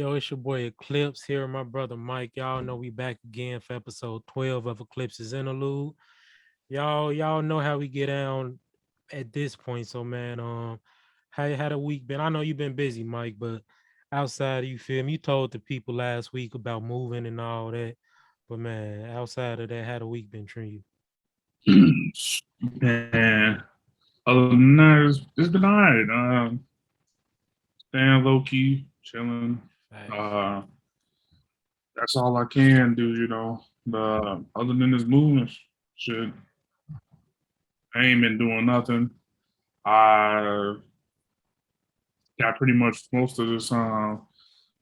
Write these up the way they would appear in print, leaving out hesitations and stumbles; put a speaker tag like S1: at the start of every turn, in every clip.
S1: Yo, it's your boy Eclipse here, with my brother Mike. Y'all know we back again for episode 12 of Eclipxs Interlude. Y'all know how we get down at this point. So man, how had a week been? I know you've been busy, Mike, but outside of you feel me, you told the people last week about moving and all that. But man, outside of that, how the week been treating
S2: Man, other than that, it's been all right. Staying low key, chilling.
S1: you? Facts.
S2: Uh, that's all I can do. Other than this movement shit, I ain't been doing nothing. I got pretty much most of this.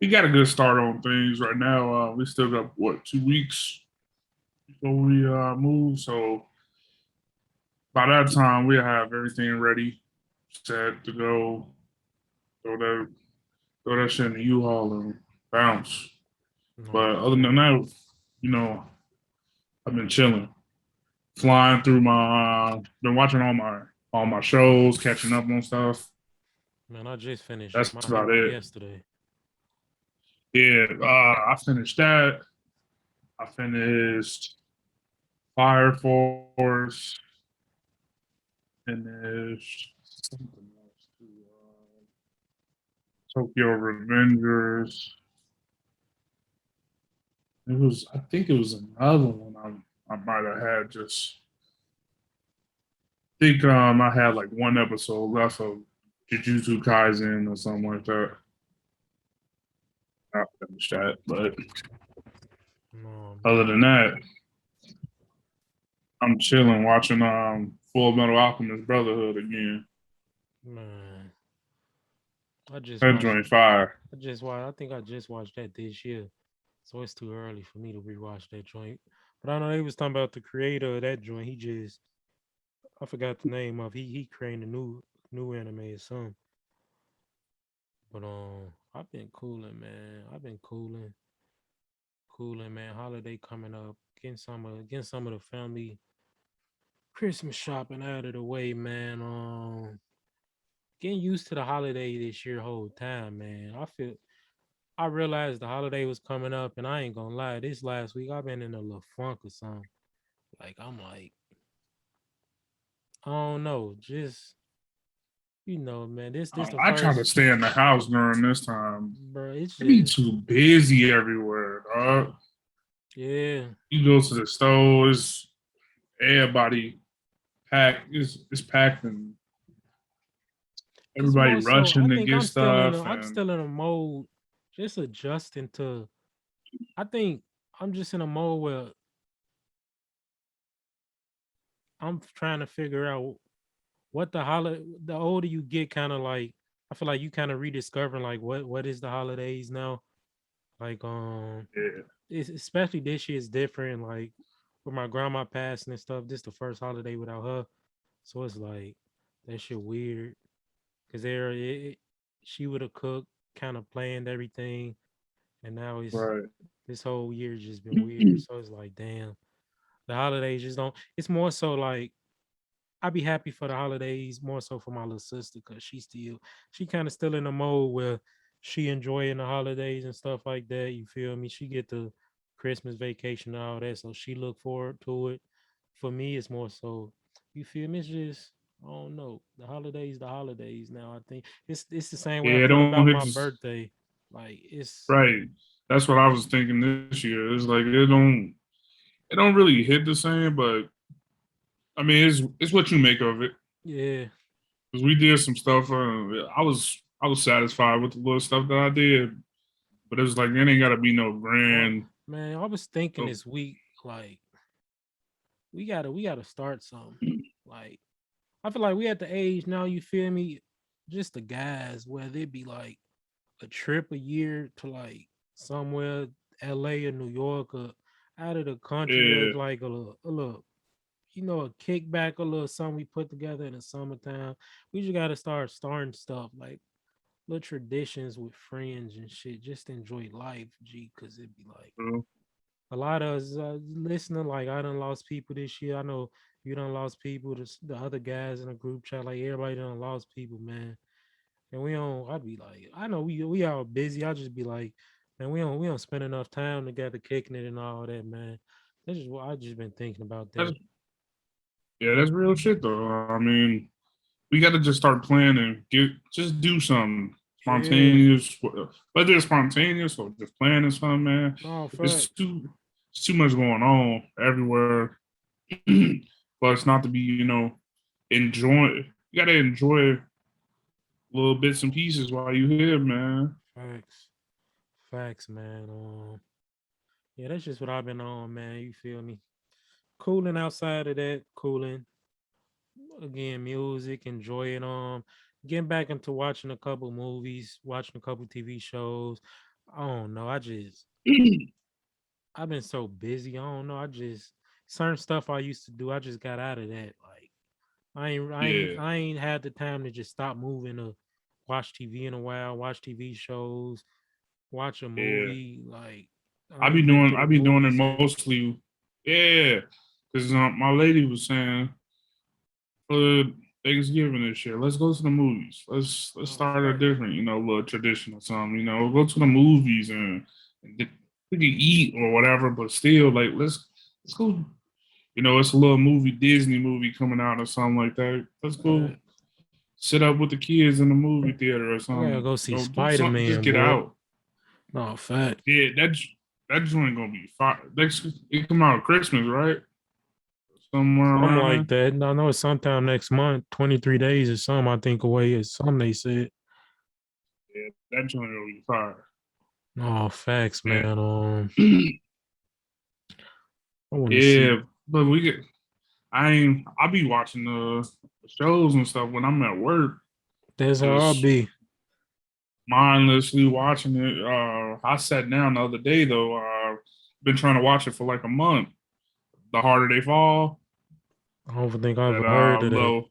S2: We got a good start on things right now. We still got 2 weeks before we move, so by that time we have everything ready, set to go. Throw that throw that shit in the U-Haul and bounce.
S1: No,
S2: But
S1: for
S2: other than
S1: sure.
S2: that, you know, I've been chilling, flying through been watching all my shows, catching up on stuff.
S1: Man, I just finished
S2: That's
S1: my
S2: about
S1: hero
S2: it.
S1: yesterday.
S2: Yeah, I finished that. I finished Fire Force. Finished something else too. Tokyo Revengers. I think it was another one I might have had just think I had like one episode left of Jujutsu Kaisen or something like that. I finished that, but
S1: No,
S2: other
S1: man.
S2: than that, I'm chilling watching Full Metal Alchemist Brotherhood again.
S1: Man. I just
S2: That
S1: watched
S2: joint fire.
S1: I think I just watched that this year. So it's too early for me to rewatch that joint. But I know they was talking about the creator of that joint. He just I forgot the name of he created a new anime or something. But I've been cooling, man. I've been cooling, man. Holiday coming up. Getting some of the family Christmas shopping out of the way, man. Getting used to the holiday this year whole time, man. I realized the holiday was coming up, and I ain't gonna lie. This last week, I've been in a little funk or something. Like I'm like, I don't know, just man. This the
S2: I try to
S1: first,
S2: stay in the house during this time.
S1: bro. It's
S2: It be
S1: just
S2: too busy everywhere, dog.
S1: yeah.
S2: You go to the stores, everybody packed. It's packed and
S1: It's
S2: everybody
S1: more so. I
S2: rushing to
S1: think
S2: get stuff
S1: I'm
S2: and
S1: still in a mode, just adjusting to. I think I'm just in a mode where I'm trying to figure out what the holiday. The older you get, kind of like I feel like you kind of rediscovering like what is the holidays now. Like
S2: yeah,
S1: it's especially this year is different. Like with my grandma passing and stuff, this the first holiday without her, so it's like that shit weird. Cause she would have cooked, kind of planned everything, and now it's
S2: right.
S1: this whole year just been weird. So it's like, damn, the holidays just don't. It's more so like I'd be happy for the holidays, more so for my little sister, cause she kind of still in a mode where she enjoying the holidays and stuff like that. You feel me? She get the Christmas vacation and all that, so she look forward to it. For me, it's more so you feel me. It's just I don't know the holidays now. I think it's the same way I
S2: Yeah, it
S1: feel
S2: don't
S1: about
S2: hit
S1: my birthday. Like it's
S2: right. That's what I was thinking this year. It's like it don't really hit the same, but I mean it's what you make of it.
S1: yeah.
S2: Because we did some stuff. I was satisfied with the little stuff that I did, but it was like it ain't got to be no
S1: Well,
S2: grand.
S1: man, I was thinking
S2: Oh,
S1: this week like we gotta start something. Like I feel like we at the age now, you feel me? Just the guys, whether it be like a trip a year to like somewhere, LA or New York or out of the country, or
S2: yeah,
S1: like a kickback, a little something we put together in the summertime. We just gotta start starting stuff like little traditions with friends and shit. Just enjoy life, G, cause it'd be like
S2: bro.
S1: a lot of us listening, like I done lost people this year. I know you done lost people. The other guys in the group chat, like everybody done lost people, man. And we don't. I'd be like, I know we all busy. I'll just be like, And we don't spend enough time together kicking it and all that, man. That's just what I just been thinking about
S2: That's
S1: that.
S2: yeah, that's real shit though. I mean, we got to just start planning. Just do something
S1: Yeah.
S2: spontaneous, whether it's spontaneous or just planning something, man.
S1: No
S2: It's
S1: facts.
S2: too much going on everywhere for us not to be, enjoy. You got to enjoy little bits and pieces while you here, man.
S1: Facts. Facts, man. Yeah, that's just what I've been on, man. You feel me? Cooling outside of that, cooling. Again, music, enjoying getting back into watching a couple movies, watching a couple TV shows. I don't know. I've been so busy. I don't know. I just certain stuff I used to do, I just got out of that. Like
S2: Yeah,
S1: I ain't had the time to just stop moving to watch TV in a while, watch TV shows, watch a
S2: yeah.
S1: movie. Like I ain't been to
S2: I
S1: the
S2: be doing it
S1: movies yet.
S2: mostly. Yeah, because my lady was saying for Thanksgiving this year, let's go to the movies. Let's
S1: Oh,
S2: start a
S1: facts.
S2: different, little tradition or something. Go to the movies and we can eat or whatever, but still, like let's go. It's a little movie, Disney movie coming out or something like that. Let's go
S1: Fact.
S2: sit up with the kids in the movie theater or
S1: I gotta
S2: something.
S1: go see
S2: Do
S1: Spider
S2: something. Just
S1: Man,
S2: get
S1: boy.
S2: out.
S1: No, fact.
S2: Yeah, that joint gonna be fire. It come out Christmas, right? Somewhere
S1: Something
S2: around
S1: like
S2: there.
S1: that. I know it's sometime next month, 23 days or something, I think away is something they said.
S2: Yeah, that joint gonna be fire.
S1: No, facts,
S2: And
S1: man. I wanna
S2: yeah,
S1: see.
S2: but we get. I'll be watching the shows and stuff when I'm at work.
S1: That's how I'll
S2: Just
S1: be.
S2: mindlessly watching it. I sat down the other day though. Been trying to watch it for like a month. The Harder They Fall.
S1: I don't think I've
S2: That
S1: ever heard of that.
S2: little.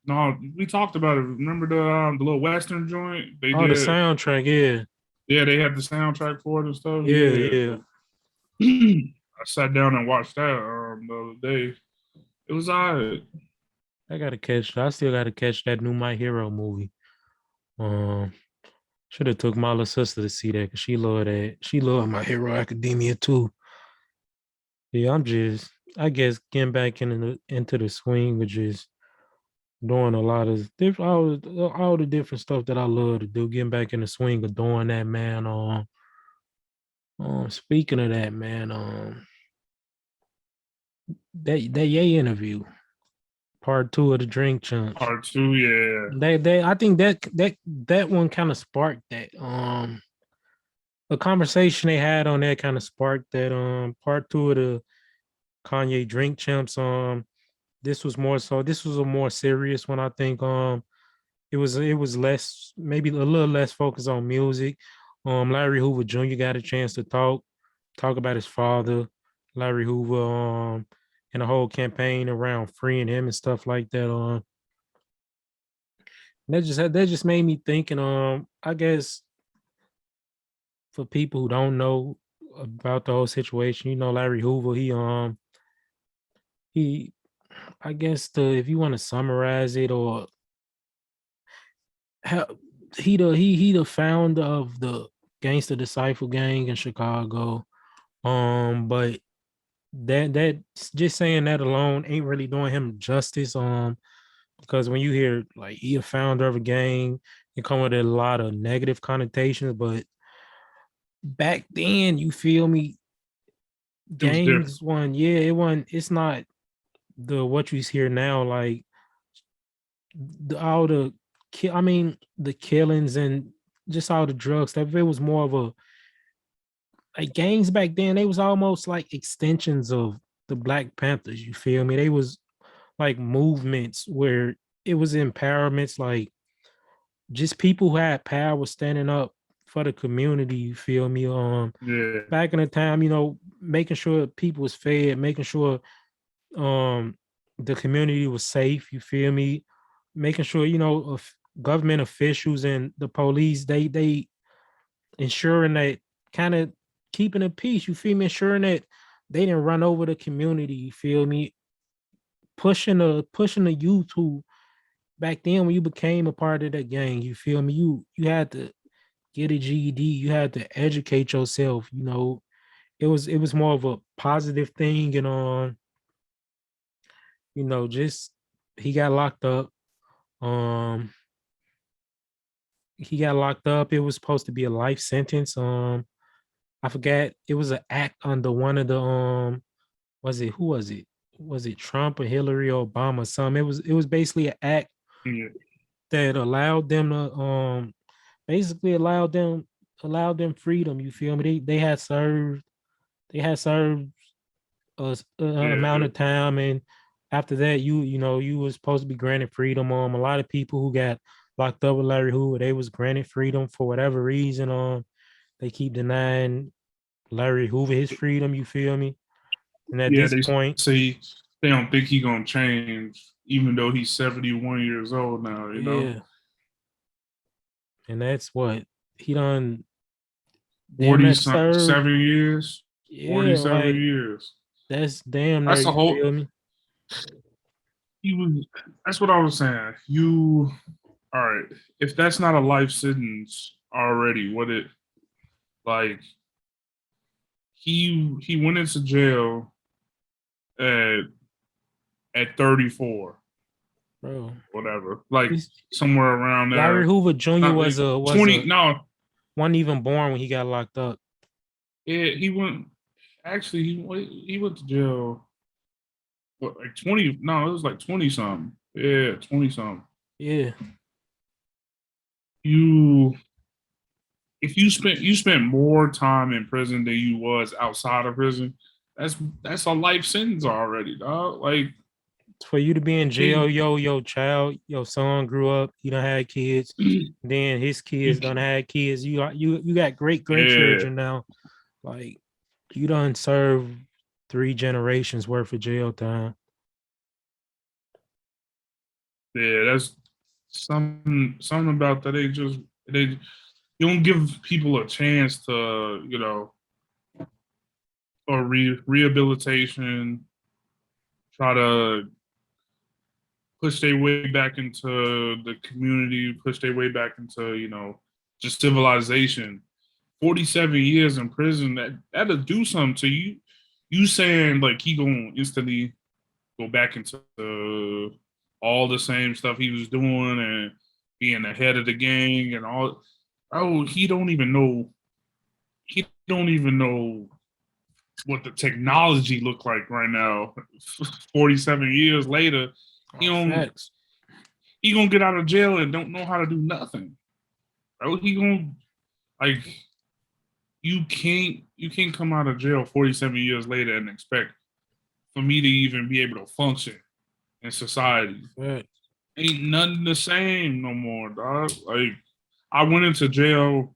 S2: No, we talked about it. Remember the little Western joint they
S1: Oh, the
S2: did?
S1: soundtrack, yeah.
S2: Yeah, they had the soundtrack for it and stuff.
S1: Yeah,
S2: Yeah,
S1: yeah.
S2: so I sat down and watched that the other day. It was alright.
S1: I gotta catch I still gotta catch that new My Hero movie. Um should have took my little sister to see that because she loved that. She loved My Hero Academia too. Yeah, I'm just I guess getting back into the swing with just doing a lot of different all the different stuff that I love to do. Getting back in the swing of doing that, man. Speaking of that, man, that Yay interview, part two of the drink chunks.
S2: Part two, yeah.
S1: They I think that one kind of sparked that. A conversation they had on that kind of sparked that part two of the Kanye drink champs. This was a more serious one, I think. It was less, maybe a little less focused on music. Larry Hoover Jr. got a chance to talk about his father, Larry Hoover, and the whole campaign around freeing him and stuff like that. That just made me thinking. I guess for people who don't know about the whole situation, Larry Hoover, he I guess if you want to summarize it, or how he the founder of the Gangster Disciple Gang in Chicago. But that just saying that alone ain't really doing him justice. Because when you hear like he a founder of a gang, it come with a lot of negative connotations. But back then, you feel me,
S2: It was different.
S1: gangs one, yeah, it's not the what you hear now, like all the I mean the killings and just all the drugs stuff. It was more of a like gangs back then. They was almost like extensions of the Black Panthers. You feel me? They was like movements where it was empowerments, like just people who had power standing up for the community. You feel me?
S2: Yeah,
S1: Back in the time, making sure people was fed, making sure um the community was safe. You feel me? Making sure of government officials and the police, they ensuring that, kind of keeping the peace. You feel me? Ensuring that they didn't run over the community. You feel me? Pushing the youth who back then when you became a part of that gang. You feel me? You had to get a GED. You had to educate yourself. It was more of a positive thing, and just he got locked up. Um, he got locked up. It was supposed to be a life sentence. I forgot. It was an act under one of the was it who was it? Was it Trump or Hillary or Obama? Some it was basically an act
S2: Yeah,
S1: that allowed them to basically allowed them freedom. You feel me? They had served a amount
S2: yeah,
S1: of time, and after that, you was supposed to be granted freedom. A lot of people who got locked up with Larry Hoover, they was granted freedom for whatever reason. They keep denying Larry Hoover his freedom. You feel me? And at
S2: yeah.
S1: this
S2: They
S1: point,
S2: say they don't think he gonna change, even though he's 71 years old now. You know,
S1: yeah, and that's what he done. Damn,
S2: forty
S1: that served.
S2: 7 years,
S1: Yeah,
S2: 47
S1: like
S2: years.
S1: that's damn there.
S2: That's the
S1: You
S2: whole.
S1: feel me?
S2: He was. That's what I was saying. You all right? If that's not a life sentence already, what it like? He went into jail at 34,
S1: Bro.
S2: whatever, like
S1: He's,
S2: somewhere around
S1: Larry
S2: there.
S1: Hoover Jr.
S2: Not
S1: was
S2: like
S1: a was
S2: 20.
S1: a
S2: No,
S1: wasn't even born when he got locked up.
S2: he went. Actually, he went to jail. What, like 20? No, it was like 20 something. Yeah, 20 something.
S1: Yeah,
S2: You if you spent more time in prison than you was outside of prison, that's a life sentence already, dog. Like
S1: for you to be in
S2: you
S1: jail,
S2: can't.
S1: your child, your son grew up. He done had kids. Then his
S2: You
S1: kids done
S2: can,
S1: had kids. You got great
S2: yeah,
S1: grandchildren now. Like you done served 3 generations worth of jail time.
S2: yeah. That's something about that. They you don't give people a chance to or rehabilitation. Try to push their way back into the community, push their way back into just civilization. 47 years in prison, that'll do something to you. You saying like he gonna instantly go back into all the same stuff he was doing and being the head of the gang and all. Oh, he don't even know what the technology look like right now. 47 years later, he
S1: Oh,
S2: don't
S1: facts.
S2: he gonna get out of jail and don't know how to do nothing. Oh, he gonna like you can't come out of jail 47 years later and expect for me to even be able to function in society.
S1: Facts.
S2: Ain't nothing the same no more, dog. Like I went into jail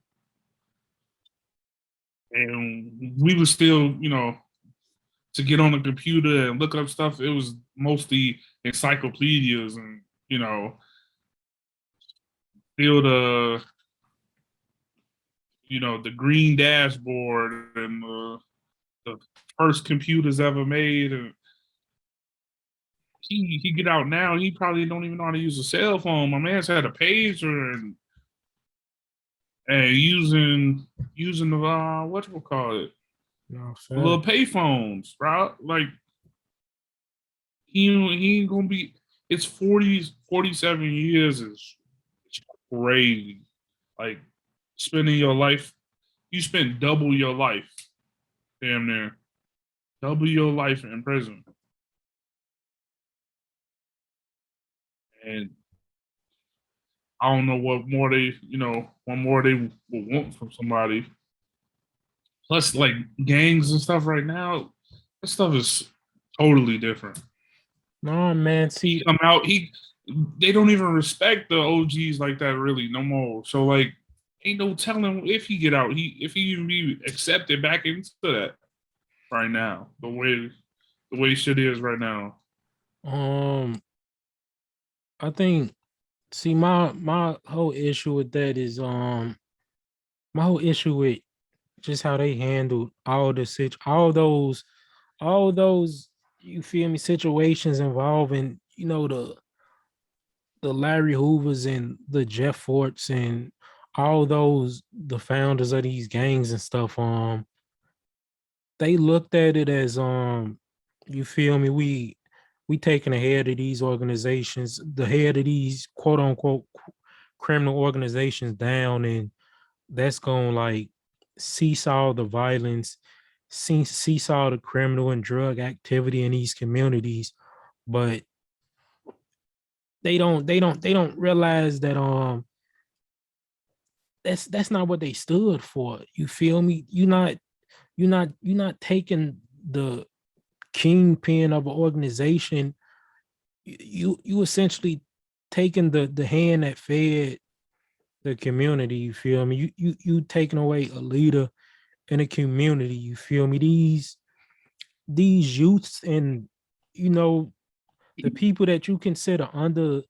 S2: and we was still, to get on the computer and look up stuff, it was mostly encyclopedias and, still the green dashboard and the first computers ever made. And he get out now, he probably don't even know how to use a cell phone. My man's had a pager and using the what you call it,
S1: No,
S2: the little
S1: facts.
S2: payphones, bro. Like he ain't gonna be. It's 47 years is crazy. Like spending your life, you spend double your life, damn near double your life in prison, and I don't know what more they will want from somebody. Plus, like gangs and stuff right now, that stuff is totally different.
S1: No, man.
S2: He
S1: See,
S2: come out, they don't even respect the OGs like that really no more. So like, ain't no telling if he get out, if he even be accepted back into that right now. The way shit is right now.
S1: um, I think. See, my whole issue with that is my whole issue with just how they handled all those you feel me situations involving the Larry Hoovers and the Jeff Forts and all those the founders of these gangs and stuff, they looked at it as you feel me, we taking the head of these organizations, the head of these quote unquote criminal organizations down, and that's gonna like seesaw the violence, seesaw the criminal and drug activity in these communities. But they don't realize that that's not what they stood for. You feel me? You're not taking the kingpin of an organization. You essentially taking the hand that fed the community. You feel me? You taking away a leader in a community. You feel me? These youths and you know the people that you consider under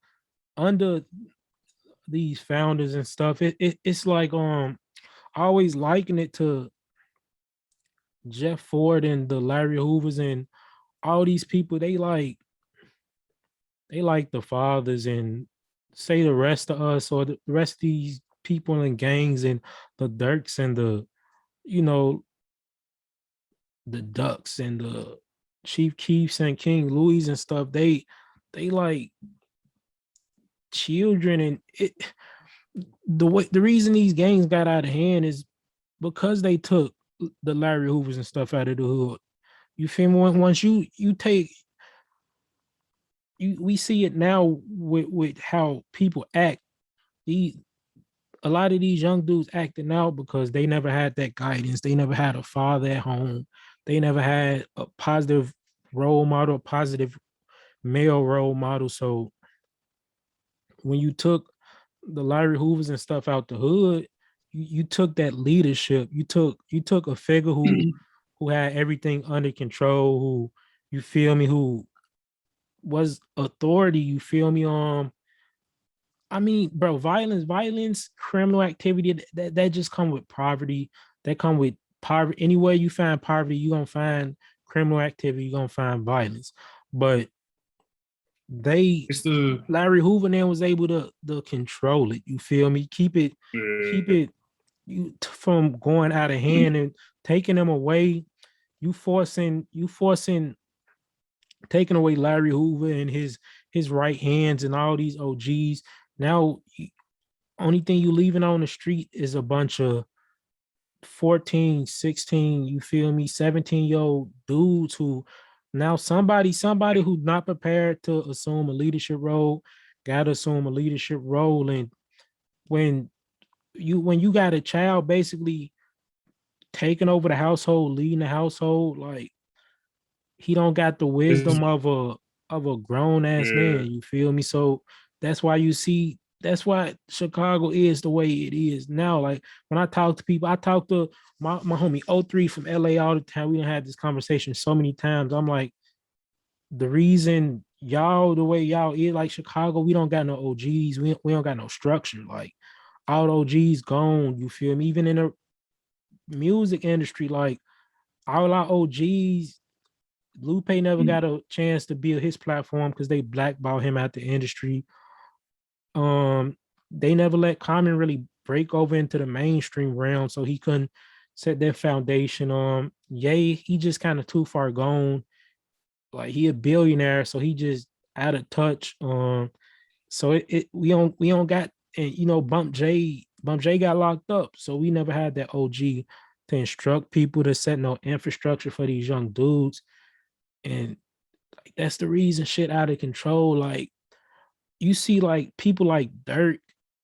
S1: these founders and stuff. It's like I always liken it to Jeff Ford and the Larry Hoovers and all these people. They like the fathers and say the rest of us or the rest of these people in gangs and the Dirks and the you know the Ducks and the Chief Keefs and King Louis and stuff. They like children, and the reason these gangs got out of hand is because they took the Larry Hoovers and stuff out of the hood. You feel me? Once you take we see it now with how people act. These A lot of these young dudes acting out because they never had that guidance. They never had a father at home. They never had a positive role model, a positive male role model. So when you took the Larry Hoovers and stuff out the hood, you took that leadership. You took a figure who had everything under control, who you feel me, who was authority, you feel me? I mean, bro, violence, criminal activity, that just come with poverty. That come with poverty. Anywhere you find poverty, you're gonna find criminal activity, you're gonna find violence. But they
S2: It's the
S1: Larry Hoover then was able to control it. You feel me? Keep it from going out of hand and taking them away. You forcing taking away Larry Hoover and his right hands and all these OGs. Now, only thing you leaving on the street is a bunch of 14, 16, you feel me, 17-year-old dudes who now somebody who's not prepared to assume a leadership role, gotta assume a leadership role. And when when you got a child basically taking over the household, leading the household, like he don't got the
S2: it's
S1: wisdom of a grown ass
S2: yeah.
S1: man. You feel me? So that's why Chicago is the way it is now. Like when I talk to people, I talk to my homie '03 from LA all the time. We don't have this conversation so many times. I'm like, the reason y'all the way y'all is like Chicago, we don't got no OGs. We don't got no structure. Like all the OGs gone. You feel me? Even in the music industry, like all our OGs, Lupe never got a chance to build his platform because they blackballed him out the industry. Um, they never let Common really break over into the mainstream realm, so he couldn't set that foundation. Yay, he just kind of too far gone. Like he a billionaire, so he just out of touch. So we don't got, and Bump J got locked up, so we never had that OG to instruct people, to set no infrastructure for these young dudes. And like that's the reason shit out of control. Like you see like people like Dirk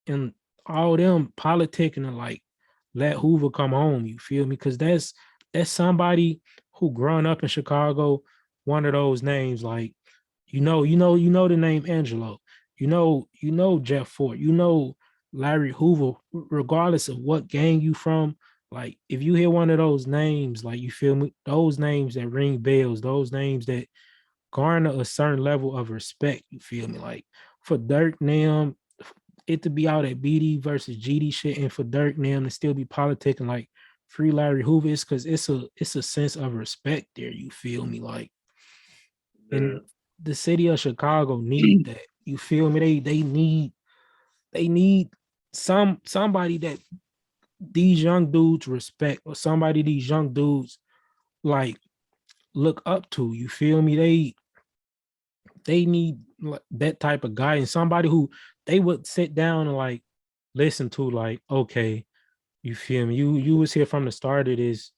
S1: and all them politicking and like let Hoover come home. You feel me? Because that's somebody who growing up in Chicago, one of those names like you know the name Angelo. You know Jeff Ford. You know Larry Hoover. Regardless of what gang you from, like if you hear one of those names, like you feel me, those names that ring bells, those names that garner a certain level of respect. You feel me? Like for Dirk Nam, it to be out at BD versus GD shit, and for Dirk Nam to still be politicking like free Larry Hoover, is because it's a sense of respect there. You feel me? Like,
S2: Yeah.
S1: and the city of Chicago need that. You feel me? They need somebody that these young dudes respect, or somebody these young dudes like look up to. You feel me? They need that type of guy, and somebody who they would sit down and like listen to, like, okay, you feel me? You was here from the start of this.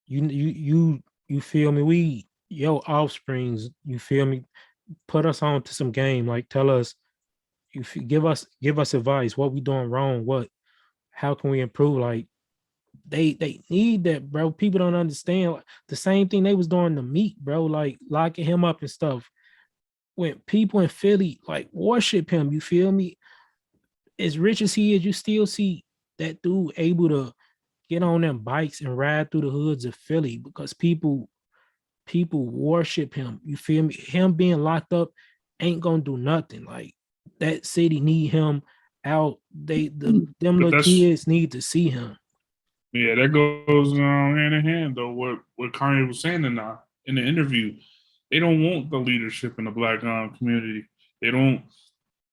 S1: You feel me? We your offsprings, you feel me? Put us on to some game. Like, tell us, give us advice. What we doing wrong? What how can we improve? Like, they need that, bro. People don't understand. Like, the same thing they was doing to Meek, bro. Like locking him up and stuff. When people in Philly like worship him, you feel me? As rich as he is, you still see that dude able to get on them bikes and ride through the hoods of Philly because people worship him. You feel me? Him being locked up ain't gonna do nothing. Like, that city need him out. Them
S2: But
S1: little
S2: that's
S1: kids need to see him.
S2: yeah, that goes hand in hand though. What Kanye was saying in the interview, they don't want the leadership in the black community. They don't.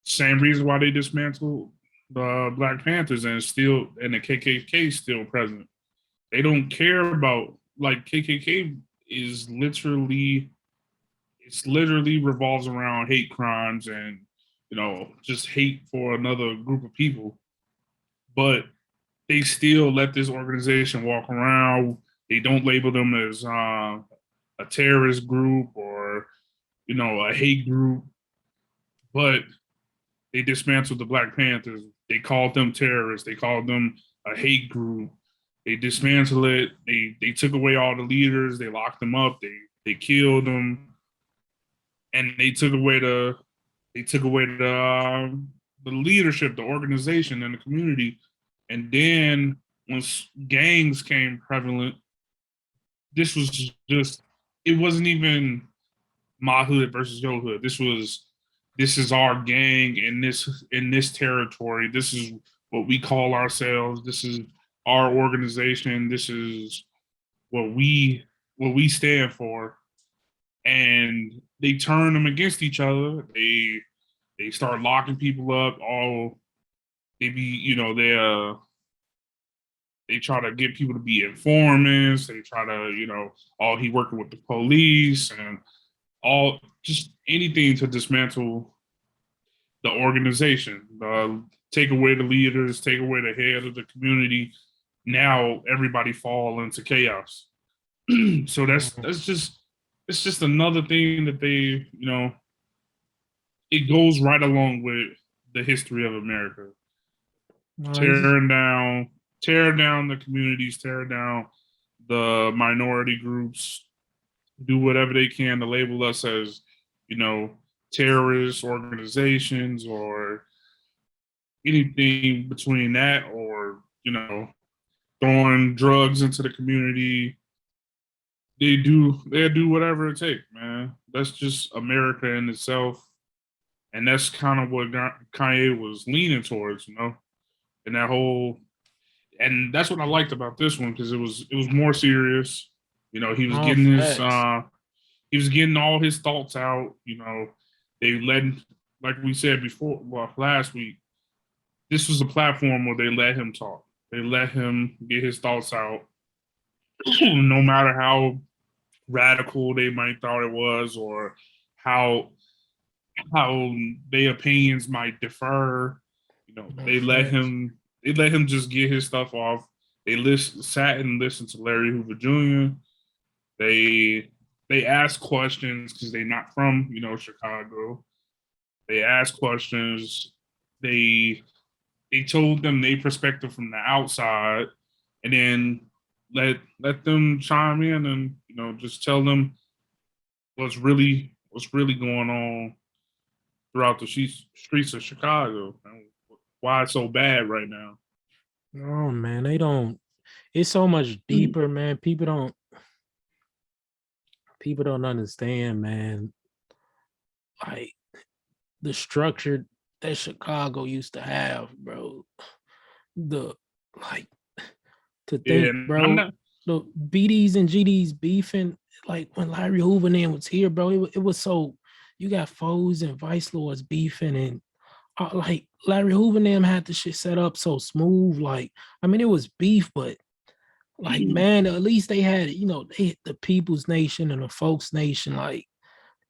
S2: Same reason why they dismantled the Black Panthers and the KKK still present. They don't care about, like, KKK is literally it's literally revolves around hate crimes and just hate for another group of people. But they still let this organization walk around. They don't label them as a terrorist group or a hate group, but they dismantled the Black Panthers. They called them terrorists. They called them a hate group. They dismantled it. They took away all the leaders. They locked them up. They killed them, and they took away the leadership, the organization, and the community. And then once gangs came prevalent, this was just it wasn't even my hood versus your hood. This is our gang in this territory. This is what we call ourselves. This is our organization. This is what we stand for. And they turn them against each other. They start locking people up. All they be, they try to get people to be informants. They try to, oh, he working with the police and all just anything to dismantle the organization, take away the leaders, take away the head of the community. Now everybody fall into chaos. So that's just it's just another thing that it goes right along with the history of America,
S1: No,
S2: tearing down, tear down the communities, tear down the minority groups, do whatever they can to label us as, you know, terrorist organizations or anything between that, or, throwing drugs into the community. They do whatever it takes, man. That's just America in itself. And that's kind of what Kanye was leaning towards, and that whole, and that's what I liked about this one because it was more serious. He was
S1: no
S2: getting his
S1: facts.
S2: he was getting all his thoughts out. They let, like we said before, well, last week, this was a platform where they let him talk. They let him get his thoughts out, no matter how radical they might thought it was, or how how their opinions might differ.
S1: No
S2: They let
S1: facts.
S2: him just get his stuff off. They sat and listened to Larry Hoover Jr. They they asked questions because they're not from Chicago. They asked questions. They they told them their perspective from the outside, and then let them chime in and just tell them what's really going on throughout the streets of Chicago and why it's so bad right now.
S1: No, man, they don't. It's so much deeper, man. People don't understand, man. Like, the structure that Chicago used to have, bro. The like to
S2: Yeah,
S1: think,
S2: and I'm
S1: bro,
S2: not.
S1: the BDs and GDs beefing, like when Larry Hoover then was here, bro. It was so, you got foes and vice lords beefing and like Larry Hoover and them had the shit set up so smooth. Like, I mean, it was beef, but like, man, at least they had, the People's Nation and the Folks Nation. Like,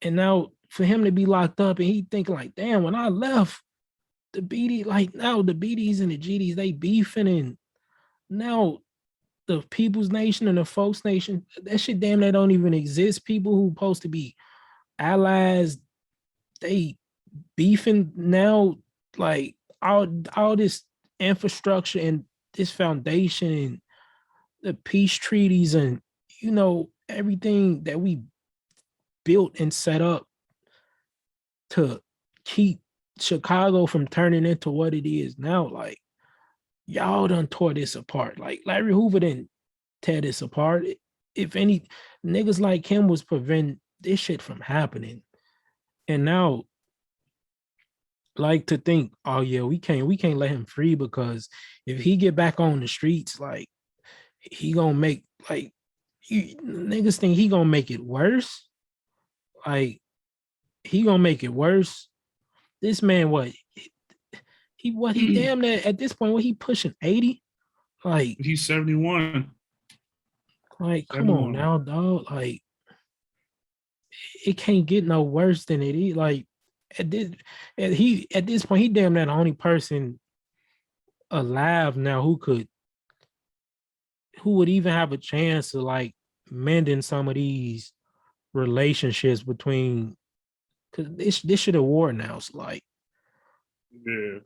S1: and now for him to be locked up and he think like, damn, when I left the BD, like now the BDs and the GDs, they beefing and now the People's Nation and the Folks Nation, that shit damn they don't even exist. People who supposed to be allies, they beefing now, like all this infrastructure and this foundation and the peace treaties and everything that we built and set up to keep Chicago from turning into what it is now. Like, y'all done tore this apart. Like, Larry Hoover didn't tear this apart. If any, niggas like him was preventing this shit from happening. And now, like, to think, oh yeah, we can't let him free because if he get back on the streets, like, he gonna make, like, niggas think he gonna make it worse. Like, he gonna make it worse. This man, he damn near at this point, what he pushing 80? Like,
S2: he's 71.
S1: Like, come on now, dog. Like, it can't get no worse than it is. Like, at this point, he damn near the only person alive now who would even have a chance of like mending some of these relationships between, because this shit a war now. So
S2: yeah,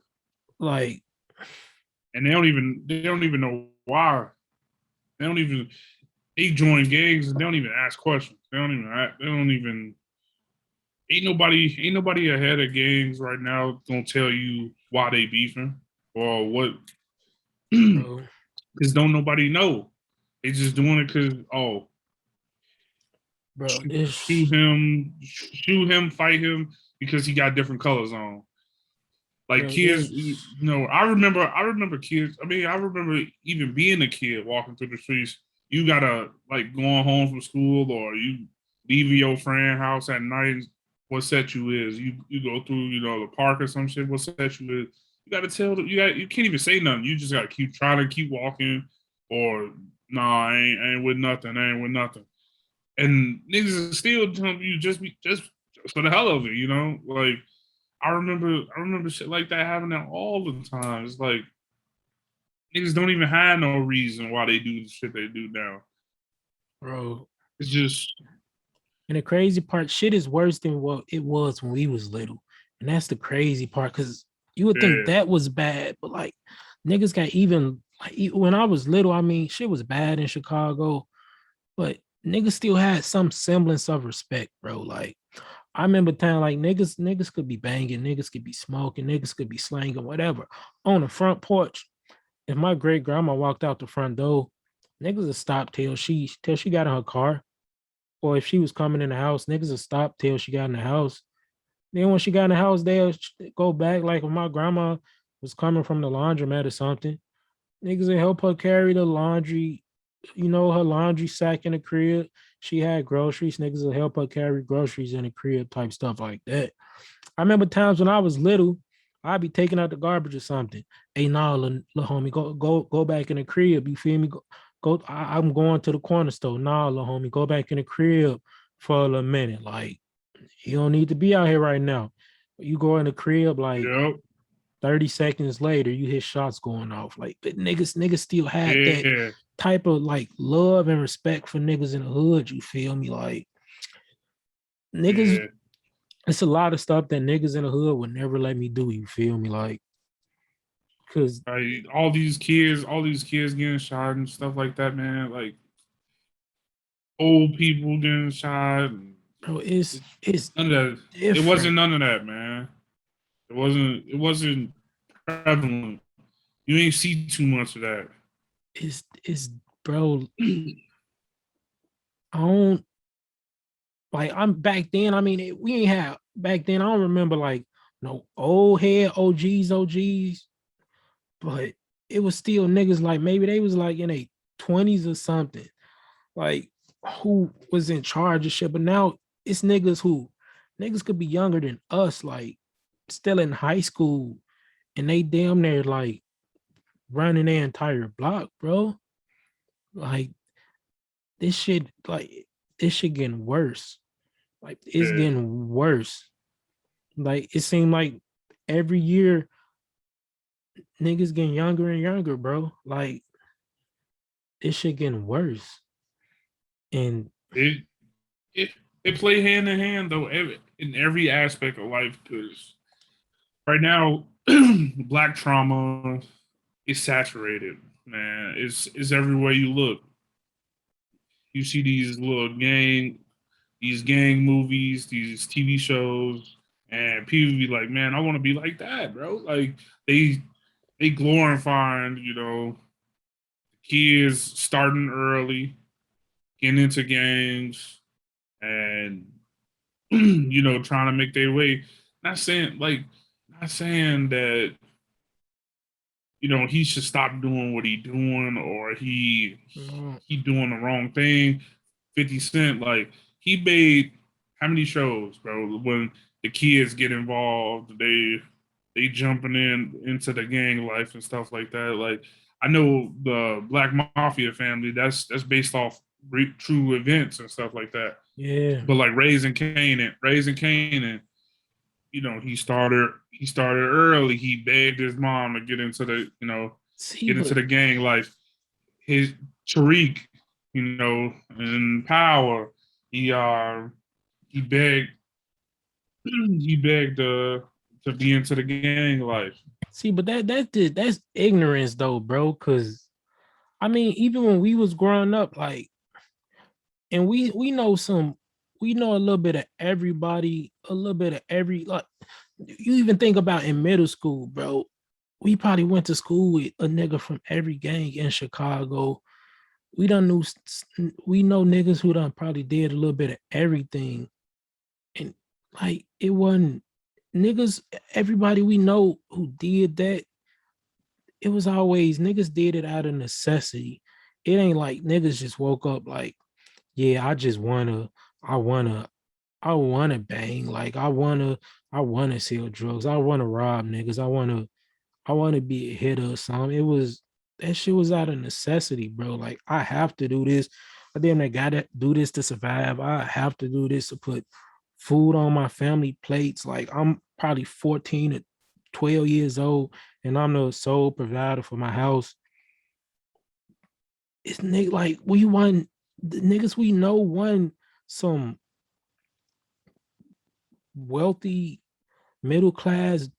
S1: like,
S2: and they don't even know why. They don't even they join gangs and they don't even ask questions. They don't even ain't nobody ahead of gangs right now gonna tell you why they beefing or what. Because don't nobody know. They just doing it because
S1: bro,
S2: shoot him, fight him because he got different colors on. Like, kids, I remember kids. I mean, I remember even being a kid walking through the streets. You gotta, like, going home from school or you leaving your friend house at night. What set you is? You go through the park or some shit. What set you is? You gotta tell you can't even say nothing. You just gotta keep trying to keep walking or nah, I ain't with nothing. I ain't with nothing. And niggas are still telling you just for the hell of it. Like, I remember shit like that happening all the time. It's like niggas don't even have no reason why they do the shit they do now.
S1: Bro.
S2: It's just,
S1: and the crazy part, shit is worse than what it was when we was little. And that's the crazy part, because you would think that was bad, but like niggas got even like when I was little, I mean, shit was bad in Chicago, but niggas still had some semblance of respect, bro. Like, I remember time like niggas could be banging, niggas could be smoking, niggas could be slanging, whatever. On the front porch, if my great grandma walked out the front door, niggas would stop till she got in her car. Or if she was coming in the house, niggas would stop till she got in the house. Then when she got in the house, they'll go back. Like when my grandma was coming from the laundromat or something, niggas would help her carry the laundry, her laundry sack in the crib. She had groceries. Niggas would help her carry groceries in the crib, type stuff like that. I remember times when I was little, I'd be taking out the garbage or something. Hey, nah, little homie, go back in the crib. You feel me? I'm going to the corner store. Nah, little homie, go back in the crib for a little minute. Like, you don't need to be out here right now. You go in the crib, like, 30 seconds later, you hear shots going off. Like, but niggas still had that type of like love and respect for niggas in the hood. You feel me? Like, niggas, it's a lot of stuff that niggas in the hood would never let me do. You feel me? Like, because
S2: all these kids getting shot and stuff like that, man. Like, old people getting shot.
S1: Bro, it's
S2: none of that.
S1: Different.
S2: It wasn't none of that, man. It wasn't prevalent. You ain't see too much of that.
S1: It's bro. I don't like. I'm back then. I mean, we ain't have back then. I don't remember like no old head OGs, but it was still niggas like maybe they was like in their 20s or something, like who was in charge of shit. But now it's niggas could be younger than us, like still in high school and they damn near like running their entire block, bro. Like this shit, like this shit getting worse. Like it's
S2: Yeah.
S1: getting worse. Like it seemed like every year niggas getting younger and younger, bro. Like this shit getting worse. And
S2: It it it play hand in hand though in every aspect of life because right now black trauma is saturated, man. It's everywhere you look. You see these gang movies, these TV shows, and people be like, "Man, I want to be like that, bro." Like they they glorifying, kids starting early, getting into gangs, and trying to make their way. Not saying like, not saying that he should stop doing what he doing or
S1: mm,
S2: he doing the wrong thing. 50 Cent, like he made how many shows, bro? When the kids get involved, they jumping into the gang life and stuff like that. Like I know the Black Mafia family. That's based off true events and stuff like that.
S1: yeah.
S2: But like Raising Canaan, he started early. He begged his mom to
S1: See,
S2: get into
S1: but
S2: the gang life. His Tariq, in Power, he he begged he begged to be into the gang life.
S1: see, but that's ignorance though, bro. Cause I mean, even when we was growing up, like, and we know a little bit of everybody, a little bit of every like. You even think about in middle school, bro. We probably went to school with a nigga from every gang in Chicago. We done knew we know niggas who done probably did a little bit of everything, and like it wasn't niggas. Everybody we know who did that, it was always niggas did it out of necessity. It ain't like niggas just woke up like, yeah, I wanna, I wanna bang. Like I wanna sell drugs. I wanna rob niggas. I wanna be a hitter or something. It was that shit was out of necessity, bro. Like I have to do this. I damn I gotta do this to survive. I have to do this to put food on my family plates. Like I'm probably 14 to 12 years old and I'm the sole provider for my house. It's like we won the niggas we know won some wealthy middle class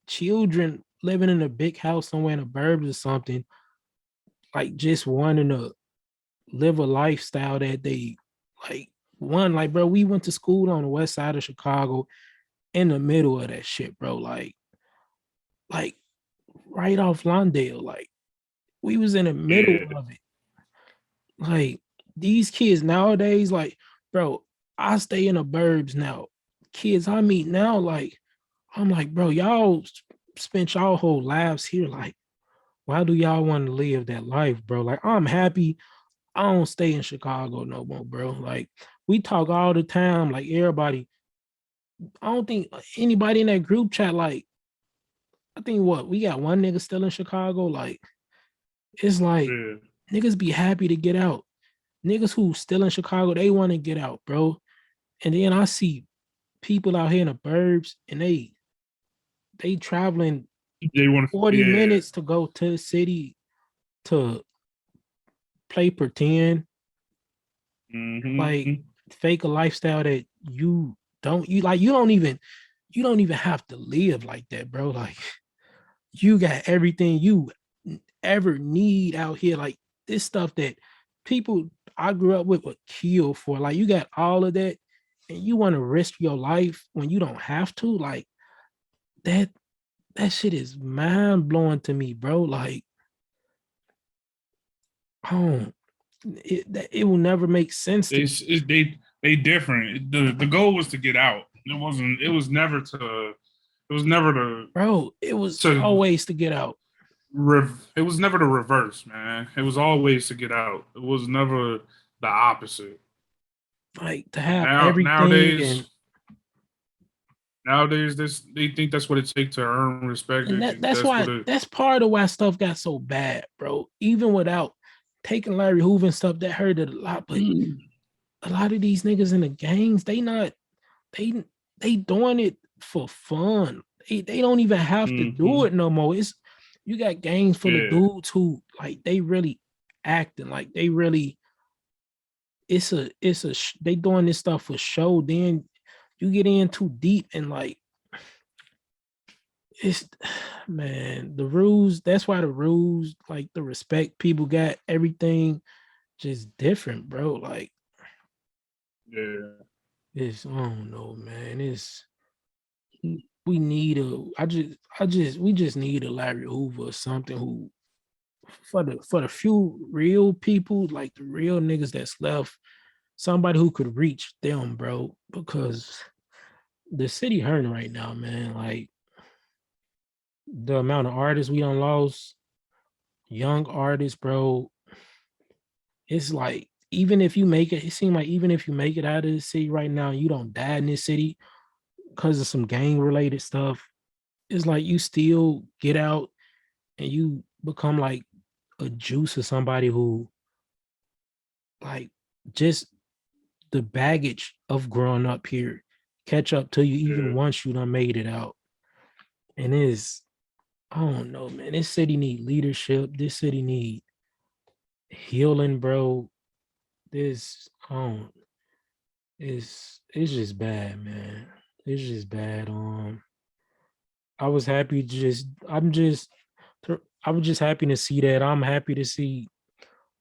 S1: children living in a big house somewhere in the burbs or something, like just wanting to live a lifestyle that they like one, like bro, we went to school on the west side of Chicago in the middle of that shit, bro. Like right off Lawndale. Like we was in the middle
S2: Yeah,
S1: of it. Like these kids nowadays, like, bro, I stay in the burbs now. Kids I meet now, like, I'm like, bro, y'all spent y'all whole lives here. Like, why do y'all want to live that life, bro? Like, I'm happy I don't stay in Chicago no more, bro. Like, we talk all the time, like everybody. I don't think anybody in that group chat, like, I think what we got one nigga still in Chicago. Like, it's like
S2: yeah.
S1: niggas be happy to get out. Niggas who still in Chicago, they want to get out, bro. And then I see people out here in the burbs and they traveling
S2: They want to,
S1: 40
S2: yeah.
S1: minutes to go to the city to play pretend,
S2: Mm-hmm.
S1: like fake a lifestyle that you don't even have to live like that, bro. Like you got everything you ever need out here. Like this stuff that people I grew up with would kill for. Like you got all of that and you want to risk your life when you don't have to. Like that that shit is mind blowing to me, bro. Like, oh, it will never make sense to me,
S2: They different. The goal was to get out. It wasn't. It was never to. It was never
S1: bro. It was
S2: to
S1: always to get out,
S2: it was never the reverse, man. It was always to get out. It was never the opposite.
S1: like to have
S2: Now
S1: everything,
S2: nowadays
S1: and
S2: nowadays, this they think that's what it takes to earn respect.
S1: And that's
S2: That's what
S1: why
S2: it.
S1: that's part of why stuff got so bad, bro. Even without taking Larry Hoover and stuff, that hurt it a lot. But a lot of these niggas in the gangs, they they doing it for fun. They don't even have to do
S2: Mm-hmm.
S1: it no more. It's you got gangs full of
S2: Yeah,
S1: dudes who like they really acting like they really they doing this stuff for show. Then you get in too deep and like it's man, the rules, that's why the rules, like the respect people got, everything just different, bro. Like
S2: yeah,
S1: it's I don't know, man. It's we need a I just we just need a Larry Hoover or something who for the few real people, like the real niggas that's left, somebody who could reach them, bro. Because the city hurting right now, man. Like the amount of artists we done lost, young artists, bro. It's like even if you make it, it seems like even if you make it out of the city right now, you don't die in this city because of some gang related stuff. It's like you still get out and you become like a juice or somebody who like just the baggage of growing up here catch up to you even
S2: yeah,
S1: once you done made it out. And it's I don't know, man. This city need leadership. This city need healing, bro. This I don't it's just bad, man. It's just bad. I was happy to just I was just happy to see that. I'm happy to see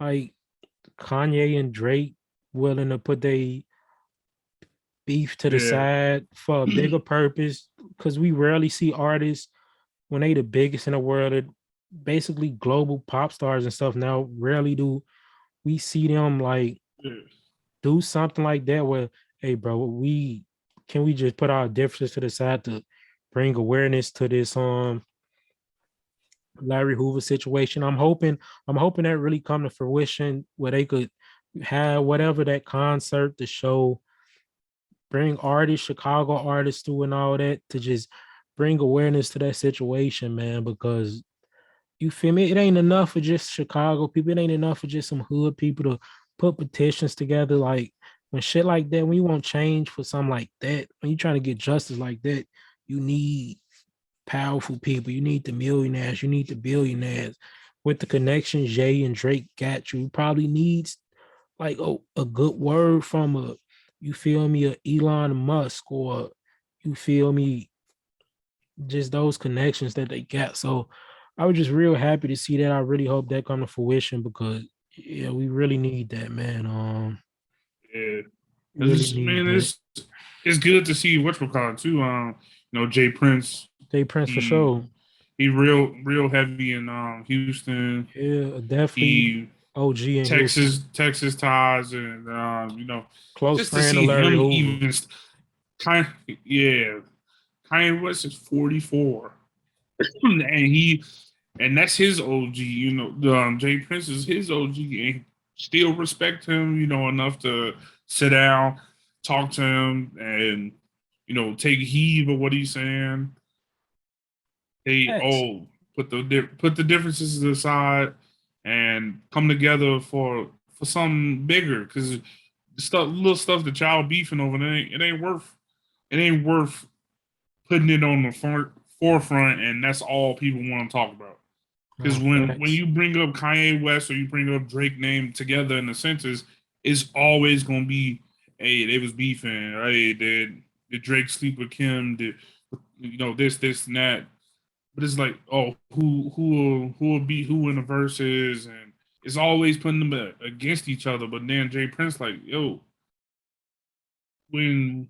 S1: like Kanye and Drake willing to put their beef to the
S2: yeah,
S1: side for a bigger purpose. Cause we rarely see artists when they the biggest in the world, basically global pop stars and stuff now. Rarely do we see them like
S2: yeah,
S1: do something like that where, hey bro, we can we just put our differences to the side to bring awareness to this Larry Hoover situation. I'm hoping that really come to fruition where they could have whatever that concert, the show, bring artists, Chicago artists through and all that to just bring awareness to that situation, man, because you feel me? It ain't enough for just Chicago people. It ain't enough for just some hood people to put petitions together. Like when shit like that, when you want change for something like that, when you trying to get justice like that, you need powerful people. You need the millionaires. You need the billionaires. With the connections Jay and Drake got you, probably needs like a good word from you feel me, a Elon Musk or you feel me, just those connections that they got. So I was just real happy to see that. I really hope that come to fruition because yeah, we really need that, man.
S2: yeah.
S1: Really need
S2: Man,
S1: that.
S2: it's good to see what we call it too. Jay Prince.
S1: Jay Prince for
S2: He
S1: sure.
S2: he real heavy in Houston.
S1: Yeah, definitely
S2: He
S1: OG in Houston.
S2: Texas ties, and
S1: Close
S2: just to
S1: friend of
S2: see
S1: Larry
S2: him
S1: Hoover.
S2: even kind, yeah, Kanye West is 44, and and that's his OG. Jay Prince is his OG, and still respect him. Enough to sit down, talk to him, and take heed of what he's saying. They
S1: Facts.
S2: put the differences aside and come together for something bigger because little stuff that y'all beefing over, it ain't worth putting it on the forefront, and that's all people want to talk about. Because when
S1: Facts.
S2: you bring up Kanye West or you bring up Drake name together in the sentence, it's always gonna be, hey, they was beefing. Hey, did Drake sleep with Kim? Did this and that? But it's like, oh, who will beat who in the verses, and it's always putting them against each other. But then Jay Prince, like, yo, when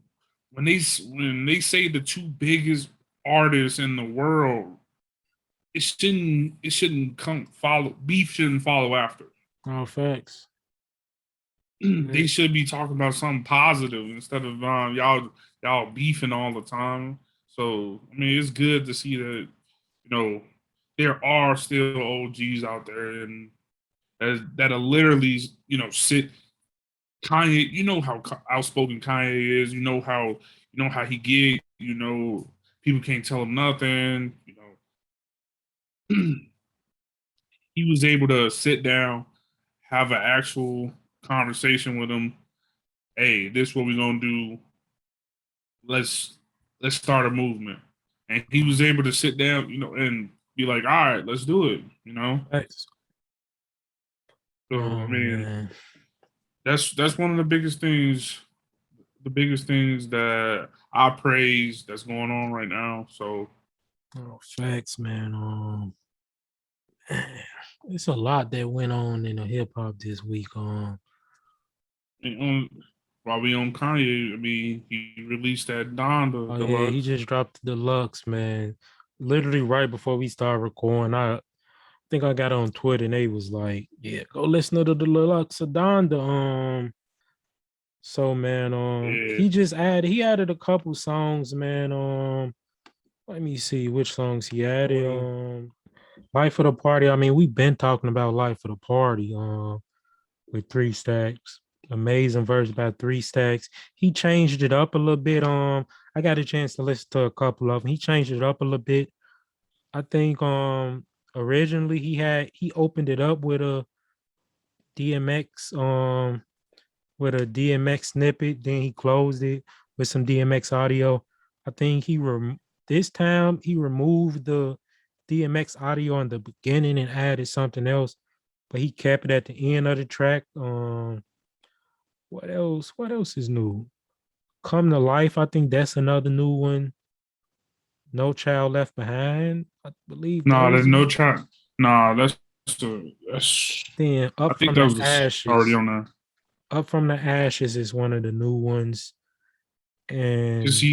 S2: when they say the two biggest artists in the world, it shouldn't come follow beef shouldn't follow after.
S1: All facts.
S2: They should be talking about something positive instead of y'all beefing all the time. So I mean, it's good to see that you know there are still OGs out there and that'll literally sit. Kanye, you know how outspoken Kanye is. You know how he get. People can't tell him nothing. He was able to sit down, have an actual conversation with him. Hey, this what we're gonna do. Let's let's start a movement. And he was able to sit down, and be like, all right, let's do it.
S1: Facts.
S2: So I mean,
S1: Man.
S2: that's one of the biggest things that I praise that's going on right now. So
S1: Oh, facts, man. It's a lot that went on in the hip hop this week.
S2: and while we on Kanye, I mean, he released that Donda
S1: Oh yeah, he
S2: Deluxe.
S1: just dropped the Deluxe, man. Literally right before we started recording. I think I got on Twitter and they was like, "Yeah, go listen to the Deluxe of Donda." So man,
S2: Yeah,
S1: he added a couple songs, man. Let me see which songs he added.
S2: well,
S1: Life of the Party. I mean, we've been talking about Life of the Party. With Three Stacks. Amazing verse by Three Stacks. He changed it up a little bit. I got a chance to listen to a couple of them. He changed it up a little bit. I think originally he opened it up DMX with a DMX snippet, then he closed it with some DMX audio. I think this time he removed the DMX audio in the beginning and added something else, but he kept it at the end of the track. What else? What else is new? Come to Life. I think that's another new one. No Child Left Behind. I believe
S2: nah, there's
S1: those
S2: no
S1: are.
S2: chance. Nah, that's.
S1: Then
S2: I think that was already on there
S1: Up from the Ashes is one of the new ones.
S2: because
S1: And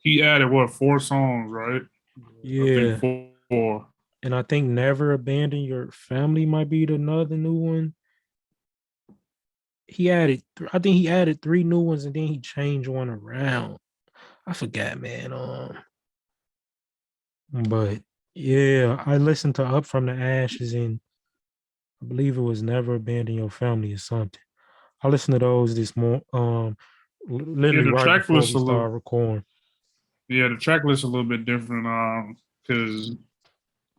S2: he added what 4 songs, right? I think
S1: yeah.
S2: four.
S1: And I think Never Abandon Your Family might be another new one. I think he added three new ones and then he changed one around. I forgot, man. But yeah, I listened to Up from the Ashes and I believe it was Never Abandon Your Family or something. I listened to those this morning,
S2: Yeah,
S1: literally
S2: the
S1: right
S2: track
S1: before
S2: list
S1: we
S2: a little.
S1: started recording.
S2: Yeah, the track list a little bit different. Because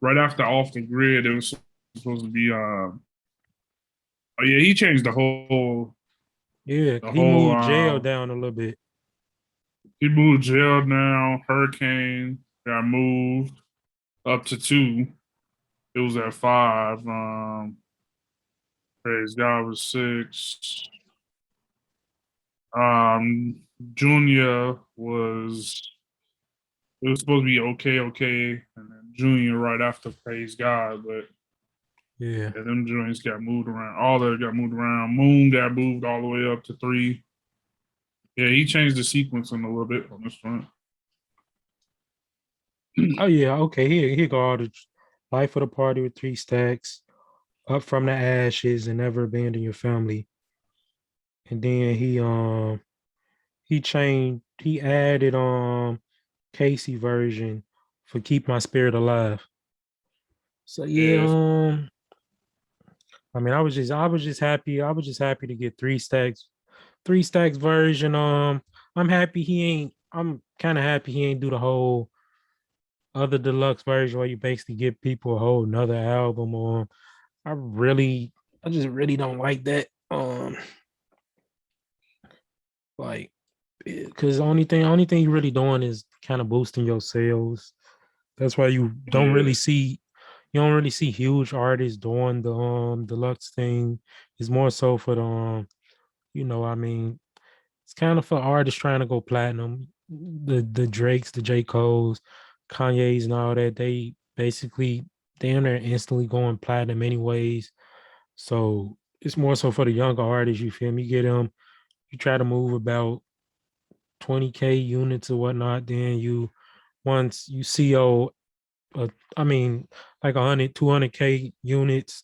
S2: right after Off the Grid, it was supposed to be. Oh yeah, he changed the whole.
S1: Yeah,
S2: The
S1: he
S2: whole.
S1: moved jail down a little bit.
S2: He moved jail down. Hurricane got moved up to 2. It was at 5. Praise God was 6. Um, Junior was. It was supposed to be okay, okay, and then Junior right after Praise God, but
S1: Yeah.
S2: yeah, them joints got moved around. All that got moved around. Moon got moved all the way up to 3. Yeah, he changed the sequencing a little bit on this front.
S1: Oh yeah. Okay. Here go all the Life of the Party with Three Stacks, Up from the Ashes, and Never Abandon Your Family. And then he added Casey version for Keep My Spirit Alive. So yeah,
S2: Yeah,
S1: I mean I was just happy to get Three Stacks version. I'm kind of happy he ain't do the whole other deluxe version where you basically give people a whole nother album on. I really I just really don't like that. Like because the only thing you're really doing is kind of boosting your sales. That's why
S2: yeah,
S1: you don't really see huge artists doing the deluxe thing. It's more so for the I mean, it's kind of for artists trying to go platinum. The Drakes, the J. Cole's, Kanye's and all that, they basically damn near instantly going platinum anyways. So it's more so for the younger artists, you feel me? You get them, you try to move about 20K units or whatnot, then once you CO I mean like 100, 200K units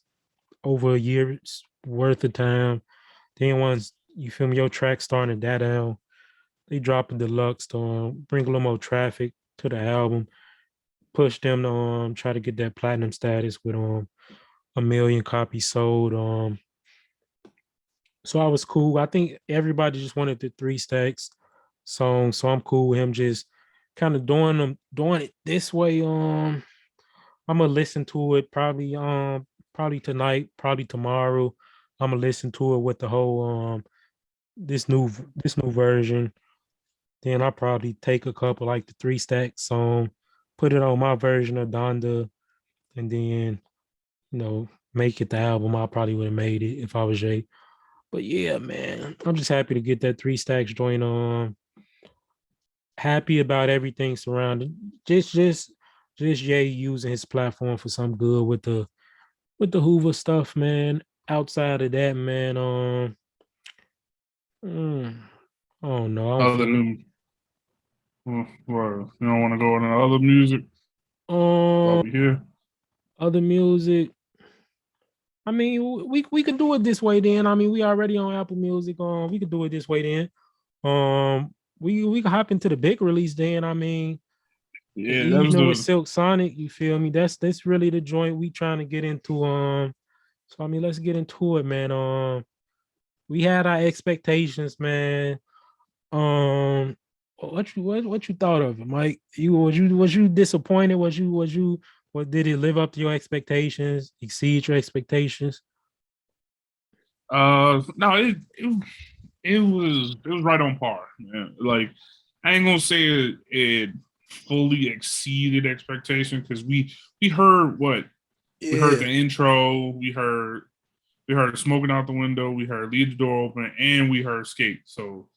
S1: over a year's worth of time. Then once you feel me, your track starting to die down, they drop a deluxe to bring a little more traffic to the album, push them to try to get that platinum status with 1 million copies sold. So I was cool. I think everybody just wanted the three stacks song. So I'm cool with him just kind of doing it this way. I'm gonna listen to it probably tonight, probably tomorrow. I'm gonna listen to it with the whole this new version. Then I'll probably take a couple like the three stack song, put it on my version of Donda, and then make it the album. I probably would have made it if I was Jay. But yeah, man, I'm just happy to get that three stacks joint on. Happy about everything surrounding. Just Jay using his platform for some good with the Hoover stuff, man. Outside of that, man, mm, oh no, I don't
S2: Other
S1: feel.
S2: than well, you don't want to go into other music while
S1: Um,
S2: we here.
S1: other music. I mean, we can do it this way then. I mean, we already on Apple Music. We could do it this way then. We can hop into the big release then. I mean, the
S2: Yeah, that was
S1: evening with
S2: the
S1: Silk Sonic. You feel me? That's really the joint we trying to get into. So I mean, let's get into it, man. We had our expectations, man. Um, what you thought of it, Mike? Was you disappointed? Was you what did it live up to your expectations? Exceed your expectations?
S2: no, it was right on par, man. Like I ain't gonna say it fully exceeded expectation because we heard what we heard
S1: Yeah.
S2: the intro, we heard smoking out the window, we heard leave the door open, and we heard skate. So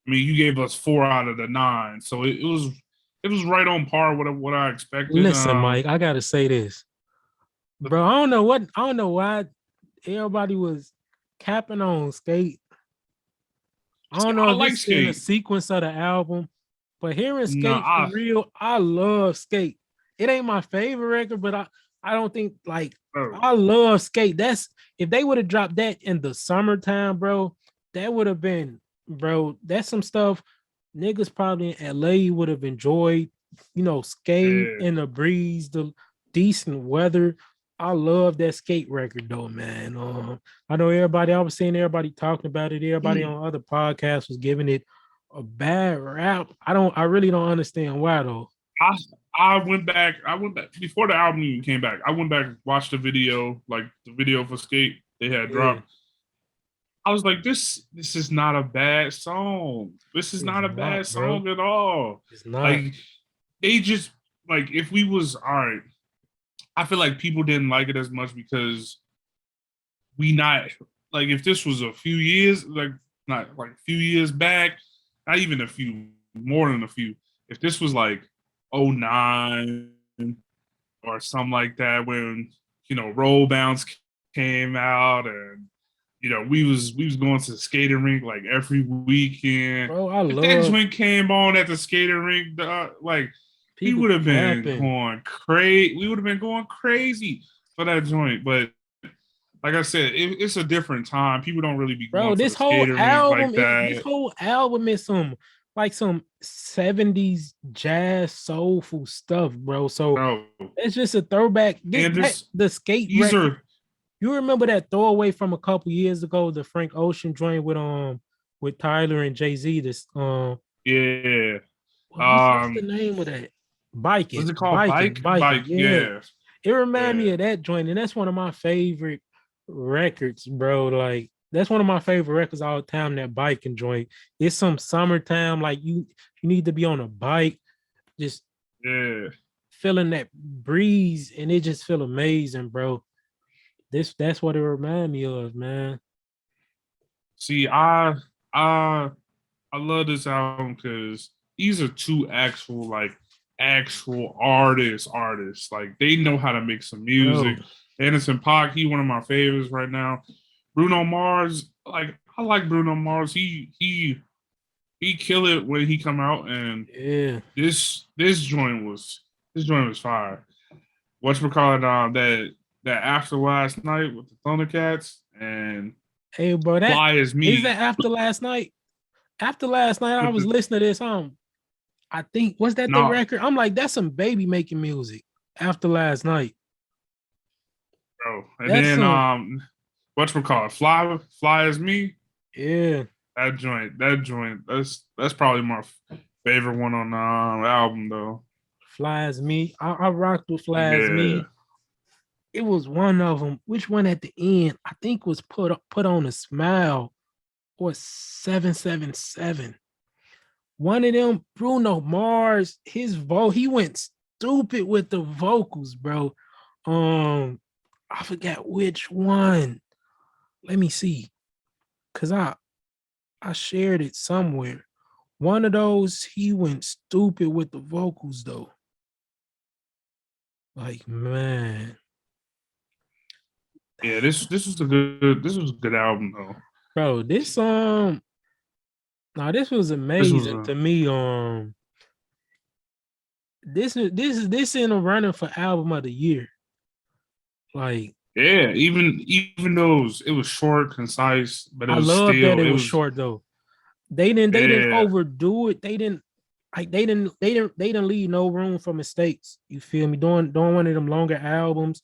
S2: I mean, you gave us 4 out of the 9, so it was right on par with what I expected.
S1: Listen, Mike, I gotta say this, bro. I don't know why everybody was capping on skate. I
S2: See,
S1: don't know
S2: I
S1: if
S2: like
S1: it's in the
S2: skate.
S1: sequence of the album, but hearing
S2: No,
S1: Skate for real, I love Skate. It ain't my favorite record, but I don't think like
S2: bro,
S1: I love Skate. That's if they would have dropped that in the summertime, bro, that would have been, bro. That's some stuff niggas probably in LA would have enjoyed. Skate
S2: yeah.
S1: in the breeze, the decent weather. I love that Skate record though, man. I know everybody. I was seeing everybody talking about it. Everybody on other podcasts was giving it a bad rap. I really don't understand why though.
S2: I I went back before the album even came back. I went back and watched the video, like the video for Skate they had
S1: Yeah,
S2: dropped. I was like, this is not a bad song. This is
S1: it's
S2: not a bad
S1: not, bro.
S2: song at all.
S1: It's not.
S2: Like they just like if we was all right, I feel like people didn't like it as much because we not like if this was a few years, like not like a few years back, not even a few, more than a few. If this was like '09 or something like that, when Roll Bounce came out, and we was going to the skating rink like every weekend.
S1: Bro, I
S2: If that
S1: love
S2: joint came on at the skating rink, like we
S1: people
S2: would have been
S1: capping.
S2: going crazy. We would have been going crazy for that joint. But like I said, it's a different time. People don't really be going
S1: Bro,
S2: to the skating rink like
S1: this
S2: that.
S1: whole album is some 70s jazz soulful stuff, bro. So
S2: Bro,
S1: it's just a throwback.
S2: and this
S1: The skate
S2: these
S1: record.
S2: are
S1: You remember that throwaway from a couple years ago, the Frank Ocean joint with Tyler and Jay-Z. This
S2: yeah.
S1: what's the name of that?
S2: What's it called?
S1: Biking.
S2: Bike,
S1: Yeah.
S2: yeah.
S1: It reminded me
S2: Yeah.
S1: of that joint, and that's one of my favorite records, bro. Like that's one of my favorite records all the time. That biking joint. It's some summertime, like you need to be on a bike, just
S2: Yeah.
S1: feeling that breeze, and it just feel amazing, bro. That's what it remind me of, man.
S2: See, I love this album because these are two actual artists. Like they know how to make some music.
S1: Bro,
S2: Anderson .Paak, he one of my favorites right now. Bruno Mars, like I like Bruno Mars. He kill it when he come out, and
S1: yeah.
S2: this joint was fire. Whatchamacallit, that after last night with the Thundercats and
S1: Hey, bro, that
S2: Fly as
S1: is
S2: Me
S1: that after last night. After last night, I
S2: with
S1: was
S2: the
S1: listening to this. I think was that the
S2: no,
S1: record? I'm like, that's some baby making music. After last night,
S2: bro. And
S1: that's
S2: then
S1: some
S2: whatchamacallit, Fly as Me.
S1: Yeah.
S2: That joint. That's probably my favorite one on the album though.
S1: Fly as Me. I rocked with Fly as
S2: Yeah,
S1: Me. It was one of them. Which one at the end? I think was put on a smile or 777. One of them, Bruno Mars, his he went stupid with the vocals, bro. Um, I forgot which one. Let me see. Cause I shared it somewhere. One of those, he went stupid with the vocals though. Like, man,
S2: yeah. This was a good album though.
S1: bro, this now this was
S2: This was
S1: amazing
S2: a
S1: to me. This in a running for album of the year. Like,
S2: yeah. Even though it was short, concise, but it
S1: I
S2: was
S1: love that
S2: still
S1: it
S2: it
S1: was
S2: was
S1: short though. They didn't
S2: yeah
S1: overdo it. They didn't leave no room for mistakes. You feel me? Doing one of them longer albums.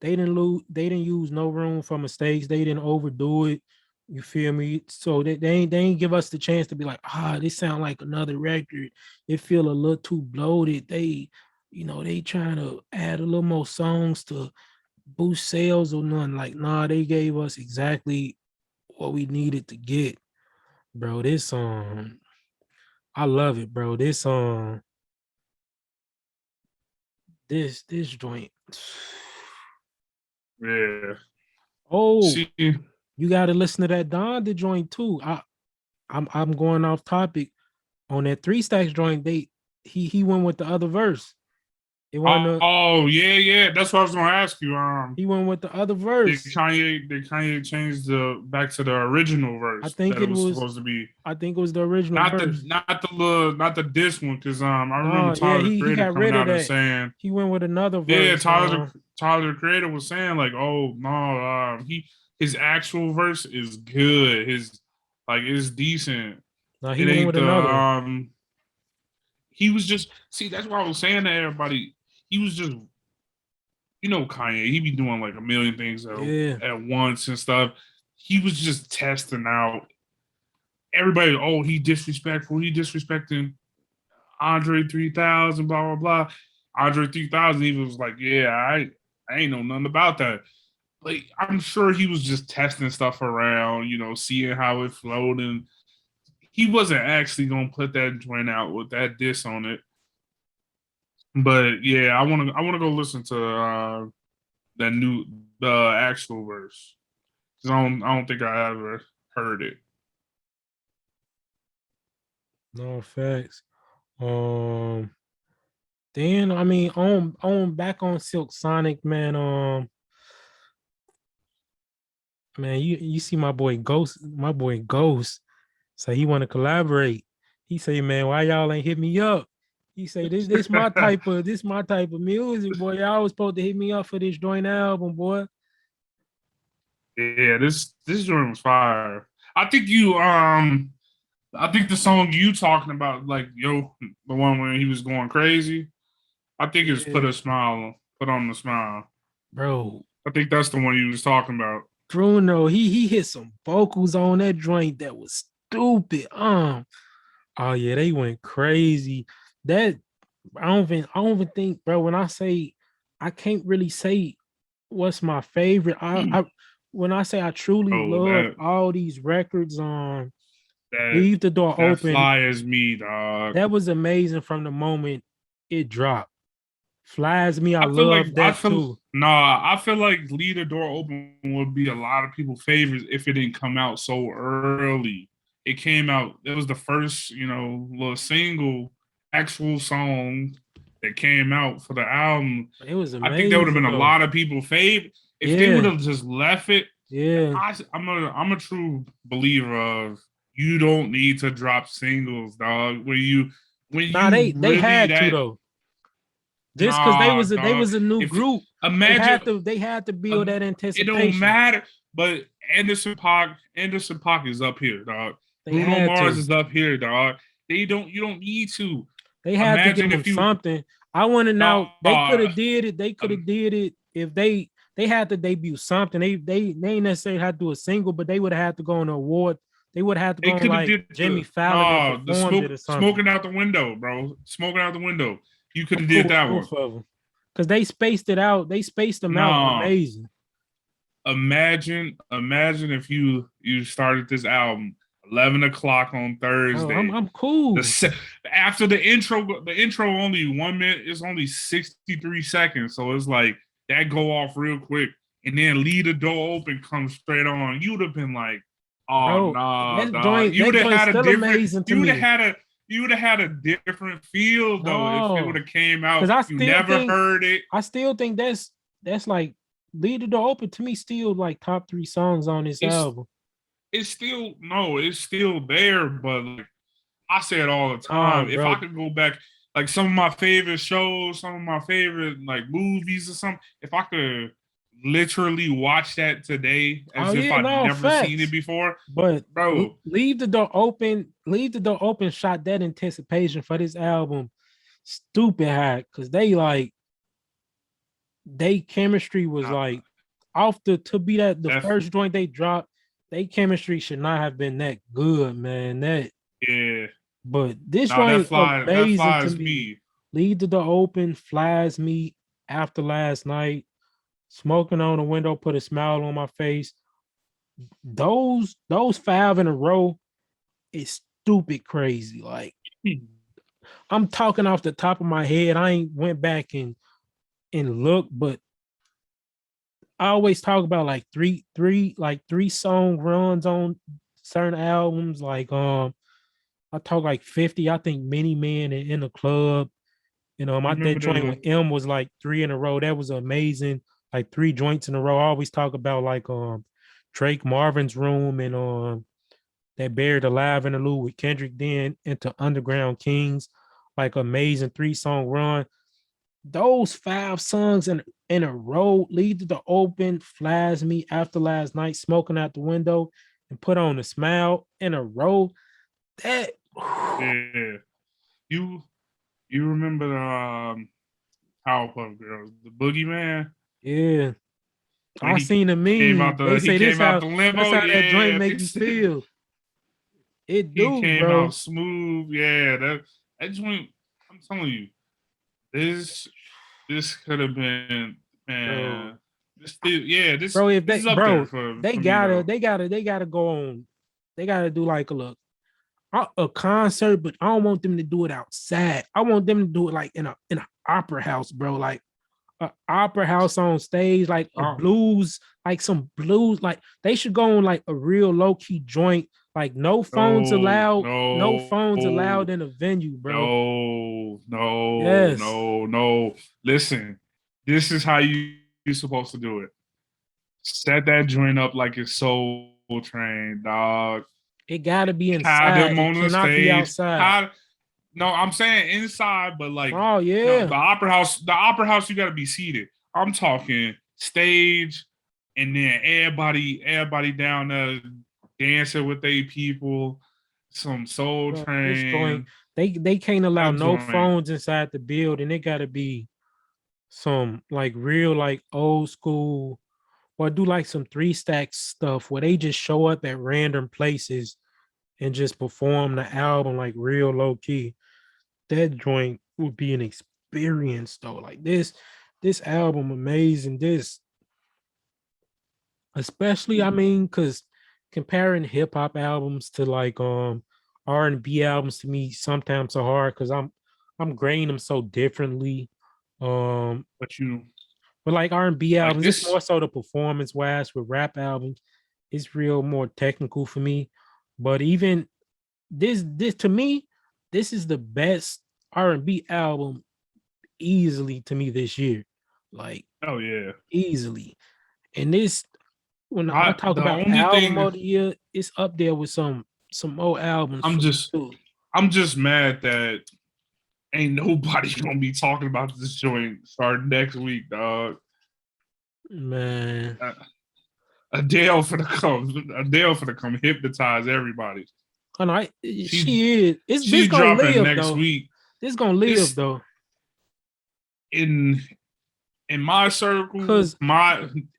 S1: They didn't use no room for mistakes. They didn't overdo it. You feel me? So they ain't give us the chance to be like, this sound like another record. It feel a little too bloated. They trying to add a little more songs to boost sales or nothing. Like, nah, they gave us exactly what we needed to get. Bro, this I love it, bro. This joint.
S2: yeah.
S1: Oh,
S2: See,
S1: you gotta listen to that Donda joint too. I'm going off topic on that Three Stacks joint. He went with the other verse. It wasn't a,
S2: yeah. That's what I was gonna ask you.
S1: he went with the other
S2: Did
S1: verse.
S2: Kanye change the back to the original
S1: I
S2: verse
S1: think
S2: that it
S1: it
S2: was
S1: was
S2: supposed to be?
S1: I think it was the original verse.
S2: Not the diss one because I remember
S1: No, yeah,
S2: Tyler the
S1: he
S2: Creator
S1: got
S2: coming
S1: rid of
S2: out and
S1: that.
S2: saying,
S1: He went with another
S2: yeah,
S1: verse.
S2: Tyler the Creator was saying like, oh no, his actual verse is good. His like it's decent.
S1: No, he
S2: It
S1: went
S2: ain't
S1: with
S2: the
S1: another one.
S2: he was just see that's what I was saying to everybody. He was just Kanye, he be doing like a million things
S1: Yeah.
S2: at once and stuff. He was just testing out everybody. Oh, he disrespectful. He disrespecting Andre 3000. Blah blah blah. Andre 3000 even was like, yeah, I ain't know nothing about that. Like I'm sure he was just testing stuff around, seeing how it flowed, and he wasn't actually gonna put that joint out with that diss on it. But yeah, I wanna go listen to the actual verse. 'Cause I don't think I ever heard it.
S1: No facts. Um then I mean on back on Silk Sonic, man. Man, you see my boy Ghost. So he want to collaborate. He say, man, why y'all ain't hit me up? He say, this my type of music, boy. Y'all was supposed to hit me up for this joint album, boy.
S2: Yeah, this joint was fire. I think the song you talking about, like the one where he was going crazy. I think it's
S1: Yeah,
S2: put on the smile.
S1: bro.
S2: I think that's the one you was talking about.
S1: Bruno, he hit some vocals on that joint that was stupid. Oh yeah, they went crazy. That I don't even think, bro. When I say I can't really say what's my favorite. I when I say I truly
S2: Oh,
S1: love all these records,
S2: that
S1: Leave the Door
S2: that
S1: Open,
S2: fly is me, dog.
S1: that was amazing from the moment it dropped. Flies Me, I love that too.
S2: I feel like Leave the Door Open would be a lot of people's favorites if it didn't come out so early. It came out, it was the first, little single actual song that came out for the album.
S1: It was
S2: I think that would have
S1: amazing
S2: been a
S1: though.
S2: lot of people favorite if they would
S1: Yeah,
S2: have just left it.
S1: yeah.
S2: I'm a true believer of you don't need to drop singles, dog. When
S1: Nah,
S2: you
S1: they
S2: really
S1: had to
S2: that
S1: though. Just because
S2: nah,
S1: they
S2: dog.
S1: was a new
S2: If
S1: group, they
S2: imagine
S1: had to they had to build
S2: um,
S1: that
S2: it don't
S1: anticipation.
S2: matter, but Anderson Paak is up here, dog.
S1: They
S2: Bruno
S1: had
S2: Mars
S1: to.
S2: is up here, dog. You don't need to.
S1: They had to give
S2: Imagine
S1: them
S2: if you
S1: something. I want to know. They could
S2: nah,
S1: have did it. They could have did it if they they had to debut something. They ain't necessarily had to do a single, but they would have had to go on an award. They would have had to
S2: They
S1: go on
S2: could have
S1: like
S2: did
S1: Jimmy
S2: the
S1: Fallon and
S2: the
S1: performed it or something.
S2: smoking out the window, bro. Smoking out the window. You could
S1: I'm
S2: have
S1: cool
S2: did
S1: with
S2: that one.
S1: both of them because they spaced it out. They spaced them out
S2: No,
S1: amazing.
S2: imagine if you started this album 11 o'clock on
S1: Oh,
S2: Thursday.
S1: I'm cool.
S2: After the intro only 1 minute. It's only 63 seconds, so it's like that go off real quick, and then leave the door open, come straight on. You'd have been like, oh
S1: Bro,
S2: nah,
S1: that
S2: dog.
S1: joint
S2: You would
S1: that
S2: have
S1: joint's
S2: had a
S1: still
S2: different.
S1: amazing to
S2: You would have
S1: me.
S2: had a. You would have had a different feel though if it would
S1: No,
S2: have came
S1: because
S2: out. You never heard it.
S1: I still think that's like Lead the Door Open to me still like top 3 songs on this
S2: It's
S1: album.
S2: it's still no, it's still there, but like I say it all the
S1: Oh,
S2: time. If I
S1: bro.
S2: could go back, like some of my favorite shows, some of my favorite like movies or something, if I could literally watch that today
S1: Oh
S2: as if
S1: yeah,
S2: I'd
S1: no
S2: never seen it
S1: facts.
S2: before,
S1: But
S2: bro.
S1: Leave the Door Open. Leave the Door Open shot that anticipation for this album stupid high because they chemistry was
S2: Uh,
S1: like off to be that the
S2: that's
S1: first joint they dropped. They chemistry should not have been that good, man. That
S2: yeah.
S1: but this
S2: No,
S1: joint
S2: that
S1: amazing to
S2: flies
S1: me.
S2: me.
S1: Leave the Door Open, flies me after last night. Smoking on the window, put a smile on my face. Those 5 in a row is stupid crazy. Like I'm talking off the top of my head. I ain't went back and looked, but I always talk about like three song runs on certain albums. Like I talk like 50. I think Many Men and In the Club. You know,
S2: You
S1: my that
S2: remember
S1: joint with
S2: the
S1: M was like 3 in a row. That was amazing. Like 3 joints in a row. I always talk about like Drake Marvin's Room and that Buried Alive interlude with Kendrick, then into Underground Kings, like amazing 3-song run. Those 5 songs in a row, Lead to the Open, Flies Me, After Last Night, Smoking Out the Window, and Put on a Smile in a row. That
S2: yeah. You you remember the Powerpuff Girls, the Boogeyman
S1: yeah.
S2: when
S1: I seen a meme. They
S2: he
S1: say
S2: came out the
S1: that's
S2: limo,
S1: how that joint
S2: yeah.
S1: make you feel. It
S2: He
S1: do,
S2: came out
S1: bro.
S2: smooth, yeah. That joint, I'm telling you, this this could have been,
S1: Bro.
S2: man. Yeah,
S1: Bro, if
S2: this
S1: they
S2: is up there
S1: bro,
S2: for me though.
S1: they gotta go on. They gotta do like a concert, but I don't want them to do it outside. I want them to do it like in an opera house, bro. Like an opera house on stage, like a
S2: Oh,
S1: blues, like some blues. Like they should go on like a real low key joint. Like
S2: no,
S1: no
S2: no,
S1: phones allowed in a venue, bro.
S2: no, no,
S1: Yes,
S2: no, no. Listen, this is how you're supposed to do it. Set that joint up like it's Soul Train, dog.
S1: it gotta be
S2: Had
S1: inside.
S2: them
S1: It
S2: on the
S1: cannot be
S2: stage.
S1: outside.
S2: Had no, I'm saying inside, but like
S1: Oh yeah,
S2: the opera house, you got to be seated. I'm talking stage, and then everybody down there dancing with their people. Some Soul
S1: bro. This joint,
S2: Train.
S1: they can't allow
S2: That
S1: no
S2: joint.
S1: phones inside the building. It gotta be some like real like old school or do like some 3 stack stuff where they just show up at random places and just perform the album like real low key. That joint would be an experience though. Like this album amazing. This especially I mean cuz comparing hip hop albums to like R&B albums to me sometimes are hard cuz I'm grading them so differently. Um
S2: But you
S1: but like R&B
S2: like
S1: albums, it's
S2: this.
S1: more so the performance wise. With rap albums, it's real more technical for me. But even this to me, this is the best R&B album easily to me this year. Like
S2: Oh yeah.
S1: easily. And this when I talk
S2: The
S1: about
S2: only
S1: album
S2: thing
S1: of the year, it's up there with some old albums
S2: I'm
S1: for me
S2: just
S1: too.
S2: I'm just mad that ain't nobody gonna be talking about this joint starting next week, dog.
S1: Man.
S2: Uh, Adele for to come hypnotize everybody.
S1: And I
S2: She
S1: she is. It's this
S2: she's
S1: gonna
S2: dropping
S1: live
S2: next
S1: though.
S2: week.
S1: This gonna live
S2: It's
S1: though.
S2: in in my circle,
S1: Cause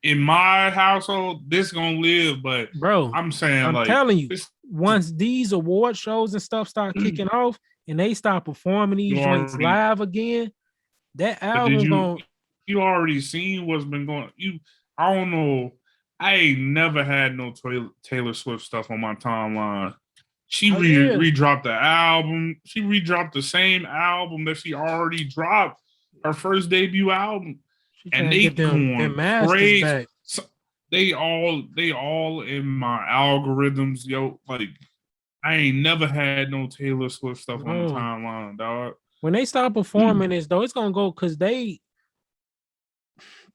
S2: in my household, this gonna live. But
S1: bro,
S2: I'm saying
S1: I'm
S2: like
S1: telling you,
S2: this.
S1: once these award shows and stuff start kicking off and they start performing
S2: You
S1: these joints
S2: already,
S1: live again, that
S2: but did
S1: album going
S2: you already seen what's been going? I don't know. I ain't never had no Taylor Swift stuff on my timeline. She
S1: oh yeah,
S2: re-dropped the album. She re-dropped the same album that she already dropped, her first debut album,
S1: she
S2: and
S1: trying to
S2: they
S1: get them
S2: going
S1: masters
S2: crazy.
S1: back.
S2: So they all in my algorithms, yo. Like I ain't never had no Taylor Swift stuff on the
S1: Bro,
S2: timeline, dog.
S1: when they start performing this though, it's gonna go because they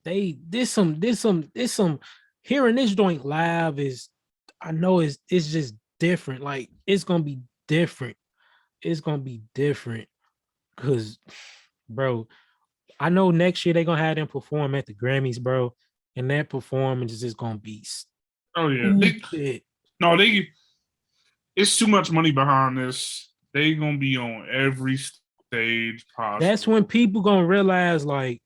S1: this some hearing this joint live is I know it's just different. Like it's gonna be different. It's gonna be different because bro, I know next year they're gonna have them perform at the Grammys, bro, and that performance is just gonna be
S2: Oh yeah,
S1: stupid.
S2: no, they it's too much money behind this. They gonna be on every stage
S1: That's
S2: possible.
S1: when people gonna realize like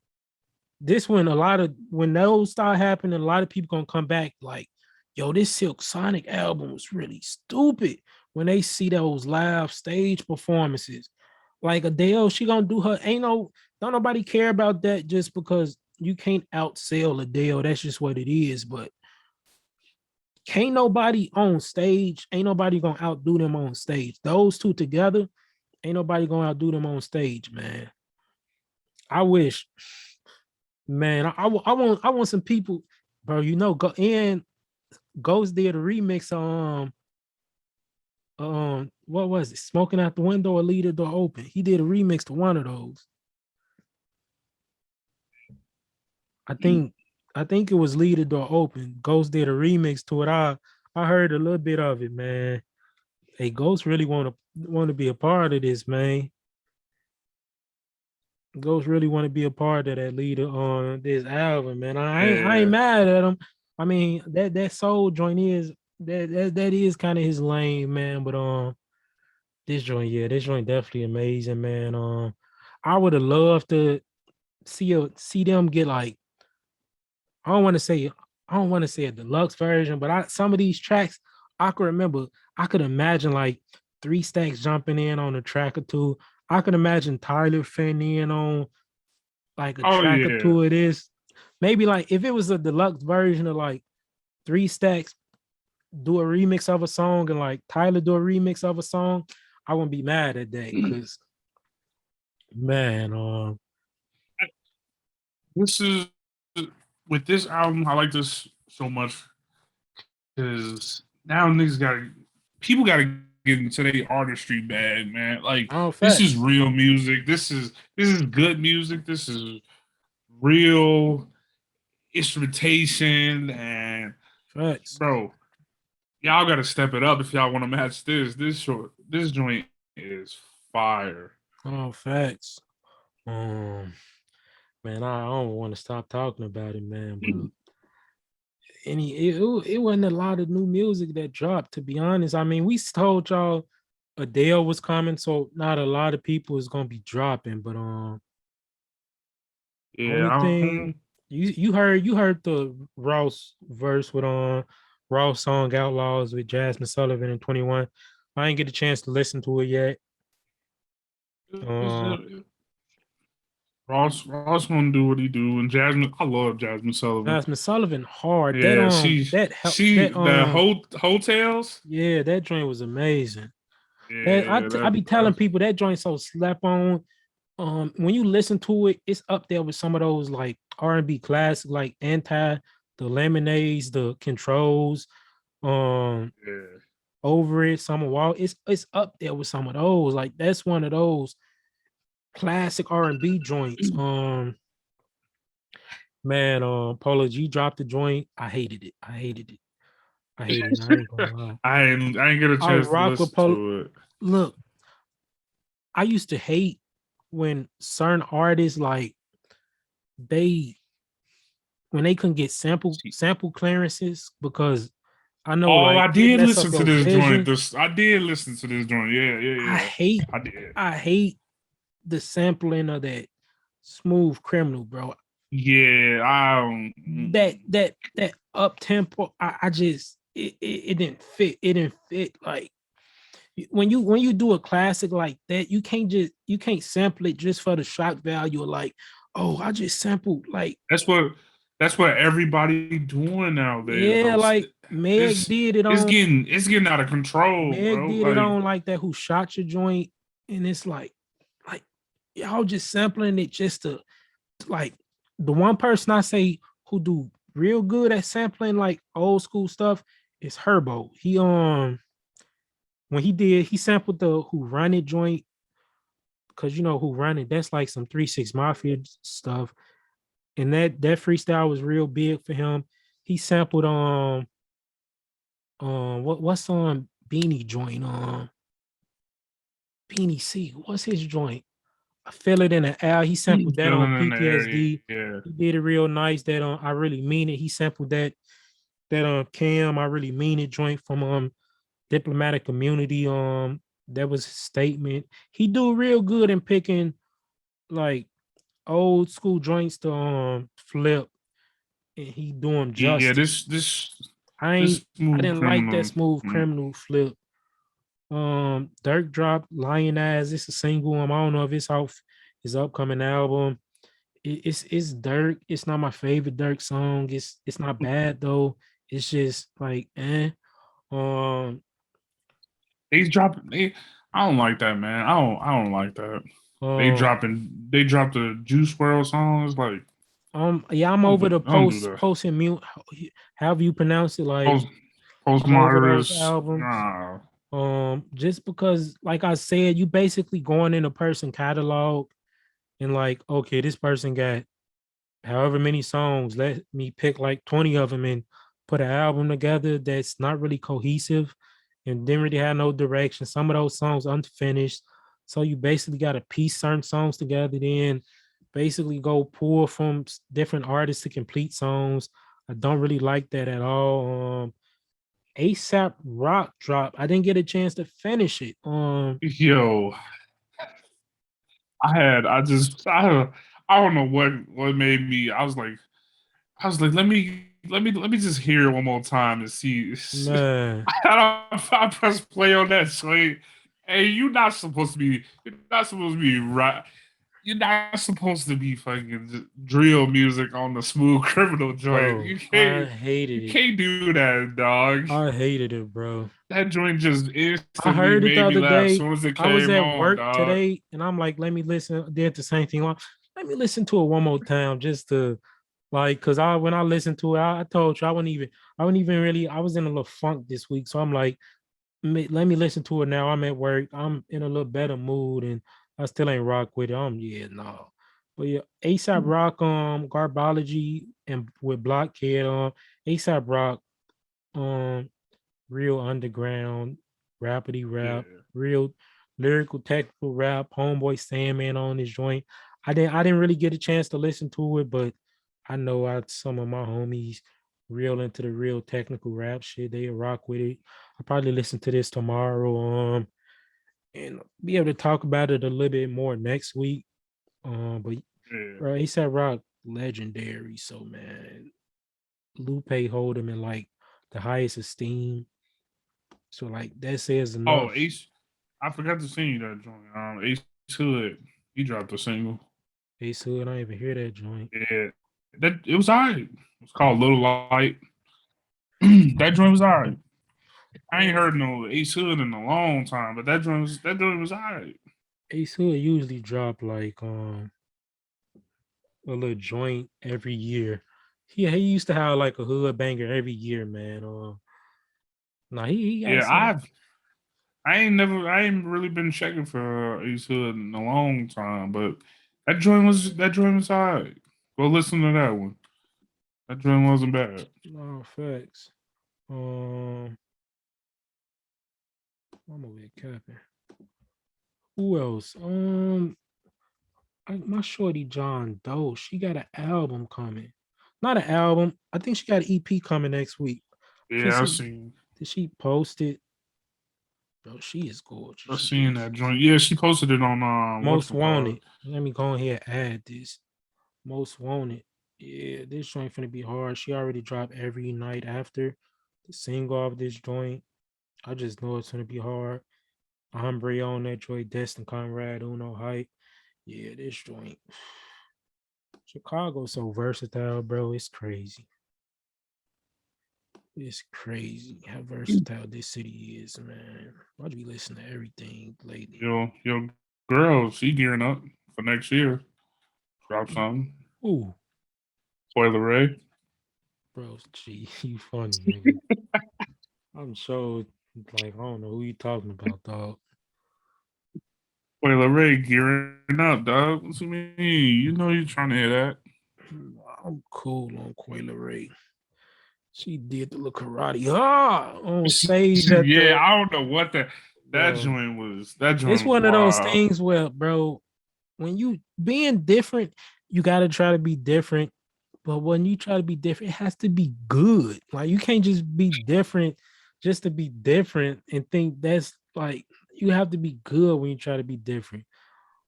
S1: this when those start happening, a lot of people gonna come back like, yo, this Silk Sonic album was really stupid when they see those live stage performances. Like Adele, she gonna do her don't nobody care about that just because you can't outsell Adele. That's just what it is. But can't nobody on stage, ain't nobody gonna outdo them on stage. Those two together, ain't nobody gonna outdo them on stage, man. I wish, man. I want some people, bro. You know, Ghost did a remix what was it? Smoking out the window or leave the door open. He did a remix to one of those. I think I think it was leave the door open. Ghost did a remix to it. I heard a little bit of it, man. Hey, Ghost really want to be a part of this, man. Ghost really want to be a part of that leader on this album, man. I ain't
S2: Yeah.
S1: mad at him. I mean that soul joint is that is kind of his lane, man. But this joint definitely amazing, man. I would have loved to see them get like I don't want to say I don't want to say a deluxe version, but some of these tracks I could remember. I could imagine like Three Stacks jumping in on a track or two. I could imagine Tyler fitting in on like a
S2: Oh
S1: track or
S2: yeah.
S1: two of this. Maybe like if it was a deluxe version of like Three Stacks do a remix of a song and like Tyler do a remix of a song, I wouldn't be mad at that because man,
S2: This is with this album. I like this so much because now niggas got to get into their artistry bag, man. Like
S1: all
S2: this is
S1: facts,
S2: real music. This is good music. This is real instrumentation and
S1: facts,
S2: bro, y'all got to step it up if y'all want to match this. This joint is fire.
S1: all facts. Um, man, I don't want to stop talking about it, man, but it wasn't a lot of new music that dropped, to be honest. I mean, we told y'all Adele was coming, so not a lot of people is gonna be dropping, but
S2: Yeah,
S1: only thing you heard the Ross verse with Ross song Outlaws with Jasmine Sullivan and 21. I didn't get a chance to listen to it yet. Uh
S2: Ross gonna do what he do, and Jasmine. I love Jasmine Sullivan.
S1: Jasmine Sullivan hard.
S2: Yeah,
S1: That help
S2: she
S1: that
S2: the hotels.
S1: yeah, that joint was amazing.
S2: Yeah,
S1: I be telling
S2: that
S1: people that joint so slept on. When you listen to it, it's up there with some of those like R&B classics like Anti, the Lemonades, the Controls, um,
S2: yeah.
S1: Over It, Summer Wall. It's up there with some of those. Like that's one of those classic R&B joints. Man, Polo G dropped the joint. I hated it. I hated it. I hated it. I ain't gonna lie.
S2: I ain't get a
S1: I
S2: chance to
S1: rock with
S2: listen
S1: Polo.
S2: to it.
S1: Look, I used to hate when certain artists like they when they couldn't get sample clearances because I know
S2: Oh,
S1: like
S2: I
S1: it
S2: did
S1: mess up
S2: listen to
S1: your
S2: this joint.
S1: vision.
S2: This I did listen to this joint. Yeah,
S1: I
S2: yeah, yeah.
S1: hate
S2: I did.
S1: I hate the sampling of that Smooth Criminal, bro.
S2: Yeah, I don't.
S1: That up tempo. I just it didn't fit. It didn't fit like when you do a classic like that, you can't sample it just for the shock value of like, oh, I just sampled like
S2: That's what that's what everybody doing nowadays. Though
S1: yeah, like Meg did it on
S2: it's getting out of control,
S1: Meg
S2: bro.
S1: did it
S2: Like
S1: on like that who shot your joint, and it's like y'all just sampling it just to like the one person I say who do real good at sampling like old school stuff is Herbo. He when he sampled the Who Run It joint because you know Who Run It, that's like some 3 6 Mafia stuff, and that freestyle was real big for him. He sampled what's on Beanie joint Beanie C, what's his joint? I feel it in the air. He sampled that on
S2: feeling in the
S1: PTSD.
S2: area.
S1: He did it real nice. That I really mean it. He sampled that Cam, I really mean it joint from diplomatic community. That was his statement. He do real good in picking like old school joints to flip, and he do them
S2: Yeah,
S1: justice. I
S2: this
S1: ain't
S2: smooth
S1: I didn't like
S2: criminal.
S1: that smooth criminal flip. Dirk dropped Lion Eyes. It's a single. I don't know if it's off his upcoming album. It's Dirk. It's not my favorite Dirk song. It's not bad though. It's just like Um
S2: He's dropping. I don't like that, man. I don't like that.
S1: um
S2: They dropped the Juice World songs. Like
S1: yeah, I'm over the
S2: don't do that.
S1: post and mute. However you pronounce it, like
S2: Post
S1: I'm over those
S2: Modernist.
S1: albums.
S2: Nah.
S1: Just because, like I said, you basically going in a person catalog and like, okay, this person got however many songs. Let me pick like 20 of them and put an album together that's not really cohesive and didn't really have no direction. Some of those songs unfinished. So you basically got to piece certain songs together, then basically go pull from different artists to complete songs. I don't really like that at all. ASAP Rock drop. I didn't get a chance to finish it.
S2: Yo, I don't know what made me. I was like, let me just hear it one more time and see.
S1: Man,
S2: I press play on that joint. Hey, you're not supposed to be right. You're not supposed to be fucking drill music on the smooth criminal joint.
S1: bro, I
S2: You
S1: hated it.
S2: can't do that, dog.
S1: I hated it, bro.
S2: That joint just
S1: I
S2: instantly
S1: heard it
S2: made
S1: the
S2: me
S1: other
S2: laugh as
S1: day.
S2: soon as it
S1: I was
S2: came
S1: at
S2: on,
S1: work
S2: dog.
S1: today, and I'm like, let me listen. Did the same thing. Let me listen to it one more time, just to like, cause I when I listened to it, I told you I wasn't even really, I was in a little funk this week, so I'm like, let me listen to it now. I'm at work. I'm in a little better mood, and I still ain't rock with it. Yeah, no. But yeah, ASAP Rock, Garbology, and with Blockhead, ASAP Rock, um, real underground, rapidy rap,
S2: Yeah.
S1: real lyrical, technical rap. Homeboy Sandman on his joint. I didn't really get a chance to listen to it, but I know some of my homies real into the real technical rap shit. They rock with it. I'll probably listen to this tomorrow. And be able to talk about it a little bit more next week. But
S2: Yeah.
S1: bro, ASAP Rock legendary. So man, Lupe hold him in like the highest esteem. So like that says
S2: Oh,
S1: enough.
S2: Ace. I forgot to send you that joint. Ace Hood. He dropped a single.
S1: Ace Hood, I don't even hear that joint.
S2: Yeah. That it was alright. It's called Little Light. That joint was alright. I ain't
S1: Um,
S2: heard no Ace Hood in a long time, but that joint was alright.
S1: Ace Hood usually drop like a little joint every year. He used to have like a hood banger every year, man. Nah, he got
S2: Yeah,
S1: some.
S2: I ain't really been checking for Ace Hood in a long time, but that joint was alright. Go listen to that one. That joint wasn't bad.
S1: No facts. Um, I'm over here capping. Who else? My shorty John Doe. She got an album coming. Not an album. I think she got an EP coming next week. Can't
S2: Yeah,
S1: see. Did she post it? Bro, she is gorgeous.
S2: I
S1: She
S2: seen
S1: is
S2: that joint. Yeah, she posted it on
S1: most
S2: whatchamacallit.
S1: wanted. Let me go ahead and add this. Most wanted. Yeah, this joint finna be hard. She already dropped every night after the single of this joint. I just know it's gonna be hard. Hombre on that joint, Destin Conrad, Uno Hype. Yeah, this joint. Chicago so versatile, bro. It's crazy. It's crazy how versatile this city is, man. I'd be listening to everything lately.
S2: Your girl, she gearing up for next year. Drop something.
S1: Ooh,
S2: Spoiler Ray.
S1: bro, gee, you funny, nigga. I'm so like I don't know who you talking about, dog.
S2: Spoiler Ray gearing up, dog. What you mean? You know you trying to hear that.
S1: I'm cool on Quayla Ray. She did the little karate on stage at
S2: Yeah,
S1: the
S2: I don't know what that
S1: bro.
S2: joint was. That
S1: It's
S2: joint was
S1: one of those
S2: wild.
S1: things where, bro, when you being different, you gotta try to be different. But when you try to be different, it has to be good. Like you can't just be different just to be different and think that's like you have to be good when you try to be different.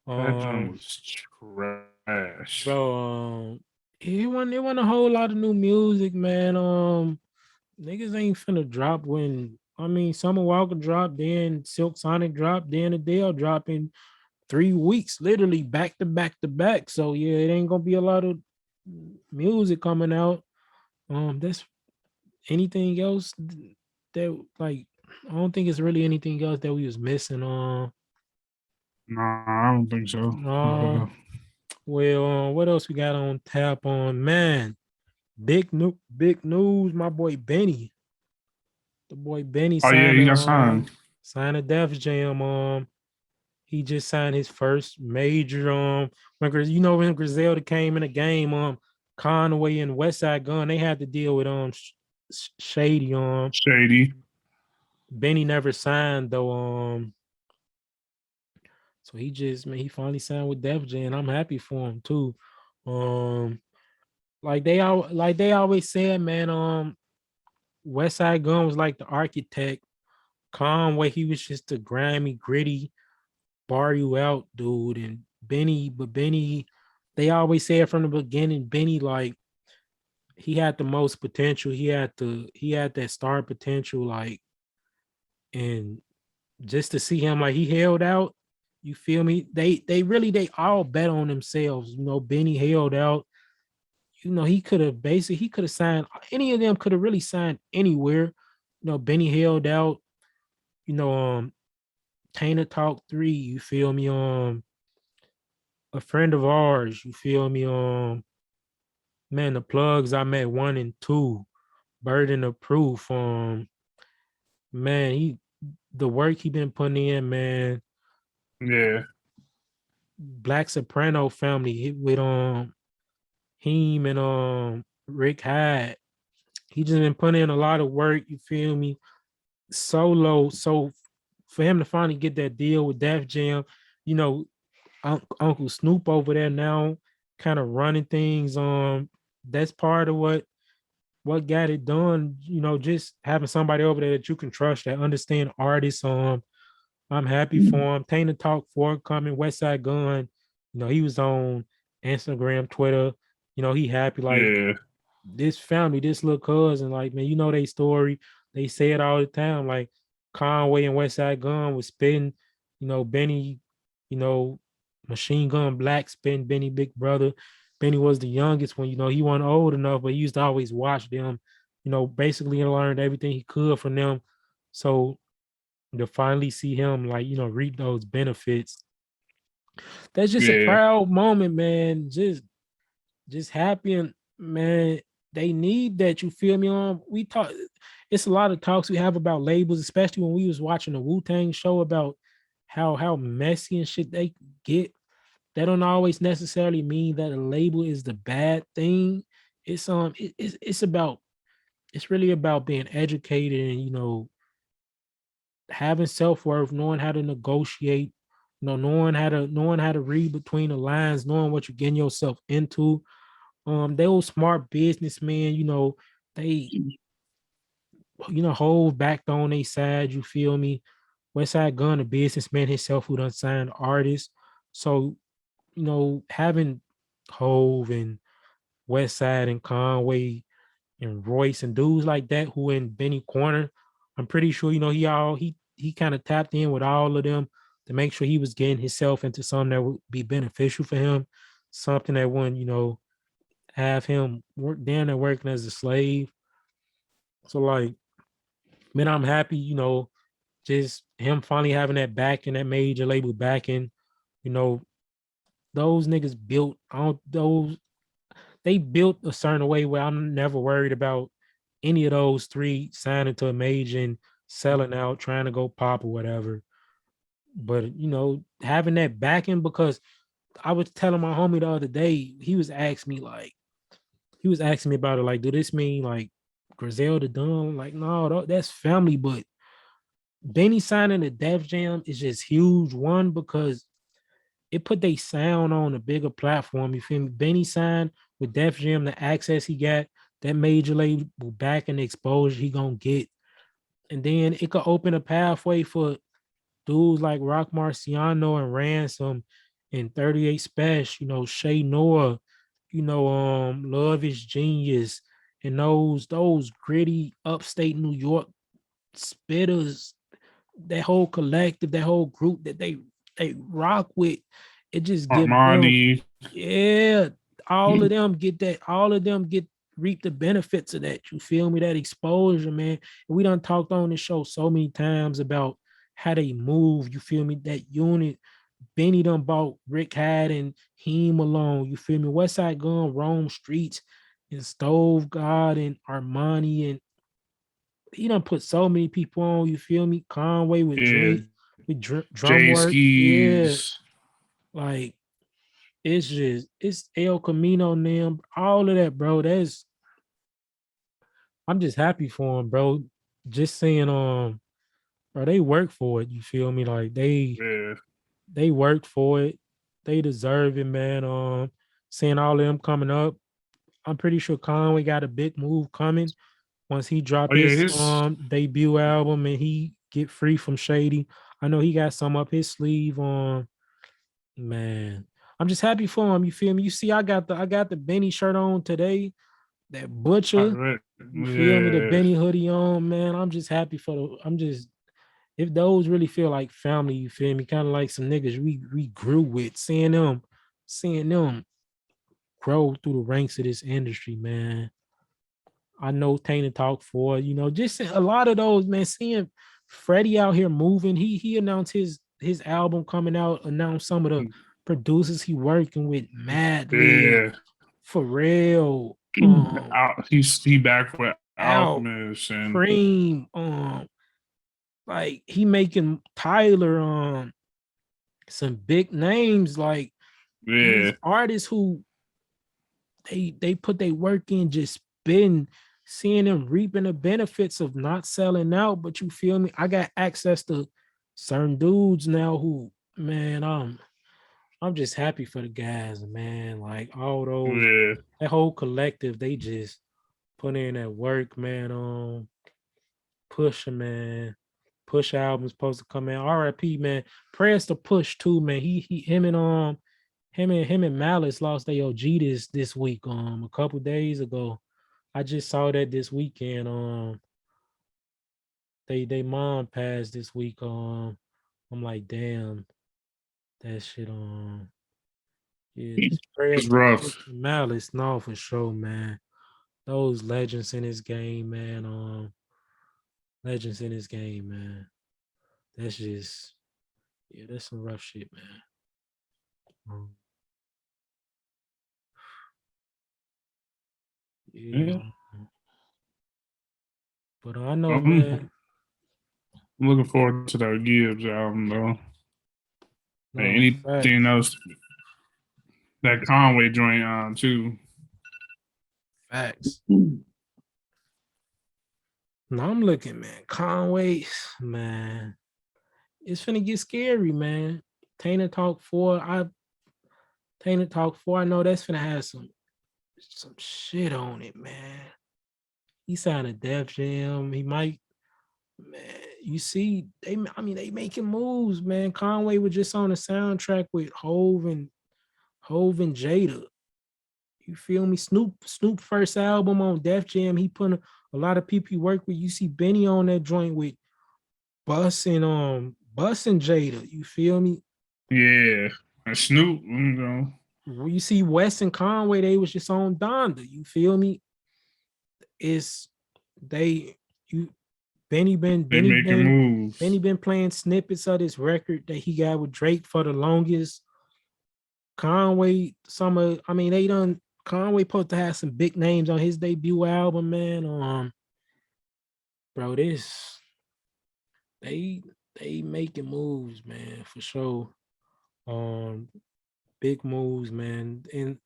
S2: That joint
S1: Um,
S2: was trash.
S1: bro, it wasn't a whole lot of new music, man. Niggas ain't finna drop when I mean Summer Walker dropped, then Silk Sonic dropped, then Adele dropped in 3 weeks, literally back to back to back. So yeah, it ain't gonna be a lot of music coming out. That's anything else that like I don't think it's really anything else that we was missing.
S2: Nah, I don't think so.
S1: Uh, well, what else we got on tap on man? Big news, my boy Benny. The boy Benny
S2: Oh yeah,
S1: signed
S2: he
S1: a
S2: got signed.
S1: Def Jam. He just signed his first major. When Griselda came in the game. Conway and Westside Gun, they had to deal with Shady.
S2: Shady.
S1: Benny never signed though. So he just man, he finally signed with Def Jam. I'm happy for him too. Um, like they always said, man. Westside Gun was like the architect. Conway, he was just the grimy, gritty, bar you out, dude. And Benny, they always said from the beginning, Benny, like he had the most potential. He had that star potential, like, and just to see him like he held out, you feel me? They all bet on themselves. Benny held out. He could have signed any of them could have really signed anywhere. Benny held out, you know, Tainer Talk 3, you feel me? A friend of ours, you feel me? Man, the plugs I met 1 and 2, Burden of Proof. Man, the work he been putting in, man.
S2: Yeah.
S1: Black Soprano family with him and Rick Hyde. He just been putting in a lot of work, you feel me? Solo. So for him to finally get that deal with Def Jam, you know, Uncle Snoop over there now, kind of running things. That's part of what got it done. Just having somebody over there that you can trust, that understand artists. I'm happy for him. Tainted Talk forthcoming. Westside Gun. He was on Instagram, Twitter. He happy like
S2: Yeah.
S1: this family, this little cousin. Like man, they story. They say it all the time. Like Conway and Westside Gun was spitting. Benny. You know, Machine Gun Black spitting Benny Big Brother. Benny was the youngest when he wasn't old enough, but he used to always watch them. Basically learned everything he could from them. So to finally see him like reap those benefits, that's just a
S2: Yeah.
S1: proud moment, man. Just happy, and man, they need that. You feel me? We talk. It's a lot of talks we have about labels, especially when we was watching the Wu-Tang show about how messy and shit they get. That don't always necessarily mean that a label is the bad thing. It's about it's really about being educated and having self-worth, knowing how to negotiate, knowing how to read between the lines, knowing what you're getting yourself into. They were smart businessmen, they hold back on their side, you feel me? Westside Gun, a businessman himself who done signed artists. So, having Hove and West Side and Conway and Royce and dudes like that who in Benny Corner. I'm pretty sure, he kind of tapped in with all of them to make sure he was getting himself into something that would be beneficial for him, something that wouldn't, have him work down there working as a slave. So like, man, I'm happy, just him finally having that backing, that major label backing. You know, those niggas built on those they built a certain way where I'm never worried about any of those three signing to a major and selling out, trying to go pop or whatever. But having that backing, because I was telling my homie the other day, he was asking me about it, like, do this mean like Griselda done? Like, no, that's family. But Benny signing the Def Jam is just huge. One, because it put their sound on a bigger platform. You feel me? Benny signed with Def Jam, the access he got, that major label back and the exposure he gonna get. And then it could open a pathway for dudes like Rock Marciano and Ransom and 38 Special, Shay Noah, Love is Genius, and those gritty upstate New York spitters, that whole collective, that whole group that they rock with, it just give them,
S2: Armani.
S1: yeah, all of them get reap the benefits of that. You feel me? That exposure, man. And we done talked on the show so many times about how they move. You feel me? That unit. Benny done bought Rick Hyde and Heme alone. You feel me? Westside Gun, Rome Streets, and Stove God and Armani, and he done put so many people on. You feel me? Conway with
S2: Yeah.
S1: Drake, with drum
S2: Jay
S1: work. Yeah,
S2: Skis.
S1: like it's El Camino and them, all of that, bro. I'm just happy for him, bro. Just saying, bro, they work for it. You feel me? Like
S2: Yeah.
S1: they worked for it. They deserve it, man. Seeing all of them coming up, I'm pretty sure Conway got a big move coming once he drop
S2: Oh yeah,
S1: his
S2: his
S1: debut album and he get free from Shady. I know he got some up his sleeve. Man, I'm just happy for him. You feel me? You see, I got the Benny shirt on today. That Butcher. You feel me? The
S2: yeah.
S1: Benny hoodie on, man. I'm just happy for the. I'm just if those really feel like family. You feel me? Kind of like some niggas we grew with. Seeing them grow through the ranks of this industry, man. I know Tainted Talk 4, just a lot of those, man. Seeing Freddie out here moving, he announced his album coming out, announced some of the producers he working with, Mad Lib,
S2: Yeah.
S1: Pharrell,
S2: He back with
S1: Out,
S2: Alchemist and
S1: Cream, like he making Tyler, some big names, like these
S2: yeah.
S1: artists who they put their work in, just spitting, seeing them reaping the benefits of not selling out. But you feel me? I got access to certain dudes now who, man, I'm just happy for the guys, man. Like all those,
S2: Yeah.
S1: that whole collective, they just put in that work, man. Push, man. Push album's supposed to come in. RIP, man. Prayers to Push too, man. He him and Malice lost their OG this week, a couple days ago. I just saw that this weekend. They mom passed this week. I'm like, damn, that shit. Yeah, just prayers
S2: It's
S1: to Push
S2: rough.
S1: and Malice. No, for sure, man. Those legends in this game, man. Legends in this game, man. That's just, yeah, that's some rough shit, man. Um, yeah,
S2: Yeah.
S1: but I know,
S2: I'm
S1: man.
S2: looking forward to that Gibbs album though. And
S1: No,
S2: anything
S1: facts,
S2: else that Conway joint on too.
S1: facts. No, I'm looking, man. Conway, man, it's finna get scary, man. Tainted Talk 4, Tainted Talk 4, I know that's finna have some shit on it, man. He signed a Def Jam. He might, man. You see, they making moves, man. Conway was just on the soundtrack with Hove and Jada. You feel me? Snoop first album on Def Jam. He put a lot of people he worked with. You see Benny on that joint with Bus and Jada. You feel me?
S2: Yeah. And Snoop, you know,
S1: You see West and Conway, they was just on Donda. You feel me? It's they you Benny been
S2: they
S1: Benny
S2: making
S1: been
S2: moves.
S1: Benny been playing snippets of this record that he got with Drake for the longest. Conway, I mean, they done Conway supposed to have some big names on his debut album, man. Bro, this they they making moves, man, for sure. Um, big moves, man. And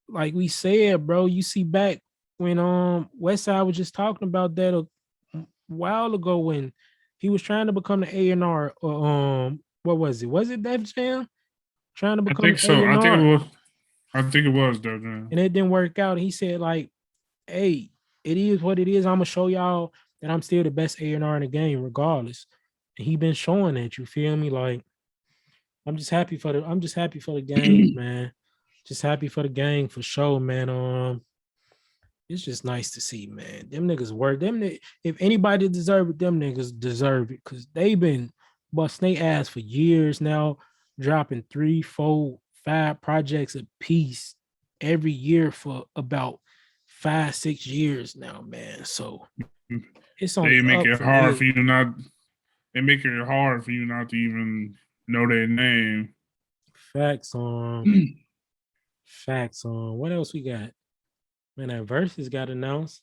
S1: like we said, bro, you see back when Westside was just talking about that a while ago when he was trying to become the A&R. What was it? Was it Def Jam? Trying to
S2: I
S1: become
S2: think
S1: the
S2: so.
S1: A&R,
S2: I think it was though, man.
S1: and it didn't work out. He said like, "Hey, it is what it is. I'm gonna show y'all that I'm still the best A&R in the game, regardless." And he been showing that. You feel me? Like I'm just happy for the gang, man. Just happy for the gang for sure, man. It's just nice to see, man. Them niggas work. If anybody deserve it, them niggas deserve it because they been busting their ass for years now, dropping 3, 4, 5 projects a piece every year for about 5, 6 years now, man. So it's
S2: They
S1: only
S2: make
S1: up
S2: it
S1: from
S2: hard
S1: here.
S2: for you not. They make it hard for you not to even know their name.
S1: Facts on facts on. What else we got? Man, that verses got announced.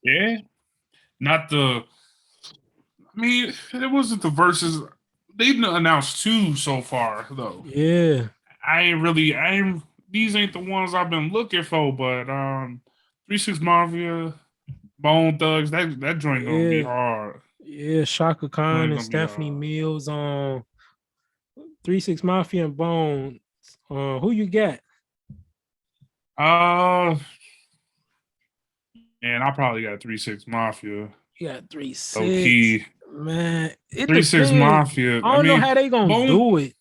S2: Yeah, not the. I mean, it wasn't the verses. They've announced 2 so far though.
S1: Yeah,
S2: I ain't really. I ain't. These ain't the ones I've been looking for, but 3 6 Mafia, Bone Thugs. That joint gonna be
S1: yeah,
S2: hard.
S1: yeah. Shaka Khan
S2: Joint
S1: and
S2: gonna be
S1: Stephanie
S2: hard.
S1: Mills on 3 6 Mafia and Bone. Who you got?
S2: Uh, and I probably got 3 6 Mafia.
S1: You got three
S2: Low
S1: six.
S2: key,
S1: Man, it
S2: 3 6
S1: depends.
S2: Mafia.
S1: I
S2: I
S1: don't know
S2: mean,
S1: how they gonna
S2: Bone
S1: do it.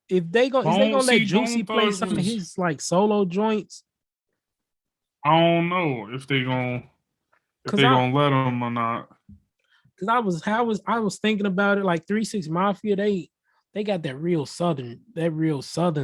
S1: If they go, is they
S2: Bone.
S1: gonna let
S2: See,
S1: Juicy
S2: Bone
S1: play
S2: Thugs
S1: some of
S2: was.
S1: his like solo joints?
S2: I don't know if
S1: Cause
S2: they
S1: I,
S2: gonna let them or not.
S1: cause I was thinking about it. Like 3 6 Mafia, they got that real southern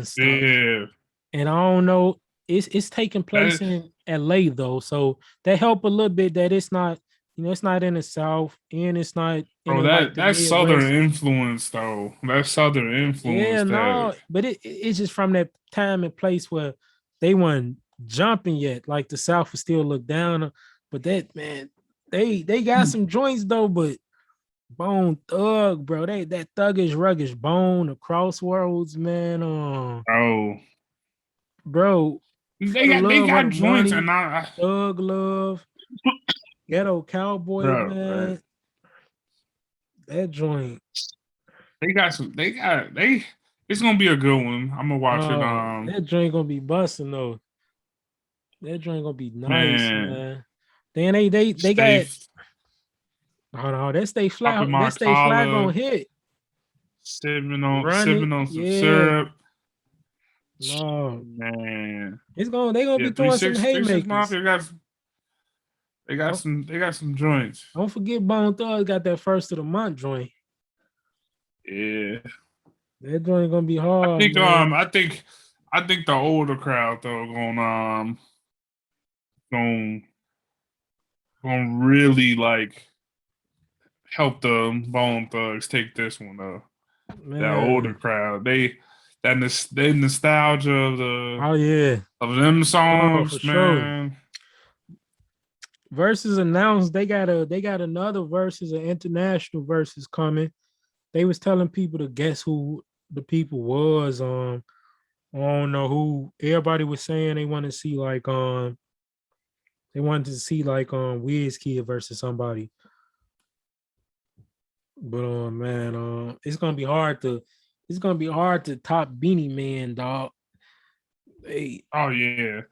S1: stuff.
S2: Yeah,
S1: And I don't know. It's taking place
S2: that
S1: in LA though, so that help a little bit that it's not, it's not in the South and it's not in
S2: bro.
S1: the like the
S2: That Southern
S1: Midwest.
S2: influence though. That Southern
S1: Yeah,
S2: influence. That
S1: no, but it's just from that time and place where they weren't jumping yet. Like the South would still look down, but that man, they got some joints though. But Bone Thug, bro, that thuggish ruggish Bone, the Crossroads, man.
S2: oh,
S1: Bro, for the
S2: they
S1: love of
S2: got
S1: the
S2: joints and
S1: money,
S2: I
S1: Thug Love, Ghetto Cowboy,
S2: bro.
S1: man. That joint,
S2: They. It's gonna be a good one. I'm gonna watch it.
S1: oh, that joint gonna be busting though. That joint gonna be nice,
S2: Man,
S1: man. Then they
S2: stay
S1: got hold on,
S2: popping my
S1: that stay fly gonna
S2: collar,
S1: hit. Run it,
S2: sipping on some
S1: yeah.
S2: syrup.
S1: No,
S2: Man,
S1: they gonna
S2: yeah,
S1: be throwing some
S2: 3 6
S1: haymakers.
S2: Mafia got
S1: Don't,
S2: they got some joints.
S1: don't forget Bone Thug got that first of the month joint.
S2: Yeah,
S1: That joint gonna be hard, man.
S2: I think the older crowd though gonna gonna really like help the Bone Thugs take this one though. That older
S1: Man.
S2: crowd, they nostalgia
S1: Oh yeah.
S2: of them
S1: Oh, for
S2: songs,
S1: sure.
S2: man.
S1: Versus announced they got another versus an international versus coming. They was telling people to guess who the people was. I don't know who. Everybody was saying they wanted to see like Kid versus somebody. But man, it's gonna be hard to top Beanie Man, dog. Hey,
S2: Oh yeah,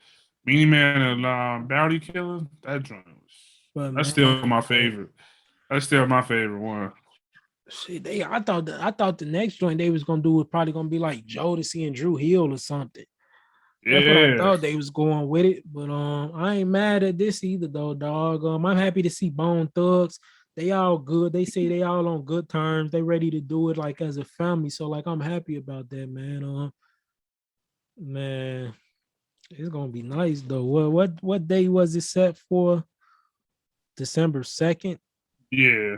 S2: Beanie Man and Bounty Killer. That joint was.
S1: but
S2: That's still
S1: man,
S2: my favorite. That's still my favorite one.
S1: shit, I thought the next joint they was gonna do was probably gonna be like Jodeci and Drew Hill or something. That's what I
S2: Yeah,
S1: thought they was going with it, but I ain't mad at this either though, dog. I'm happy to see Bone Thugs. They all good. They say they all on good terms. They ready to do it like as a family. So like I'm happy about that, man. Man, it's gonna be nice though. What day was it set for? December 2nd.
S2: yeah.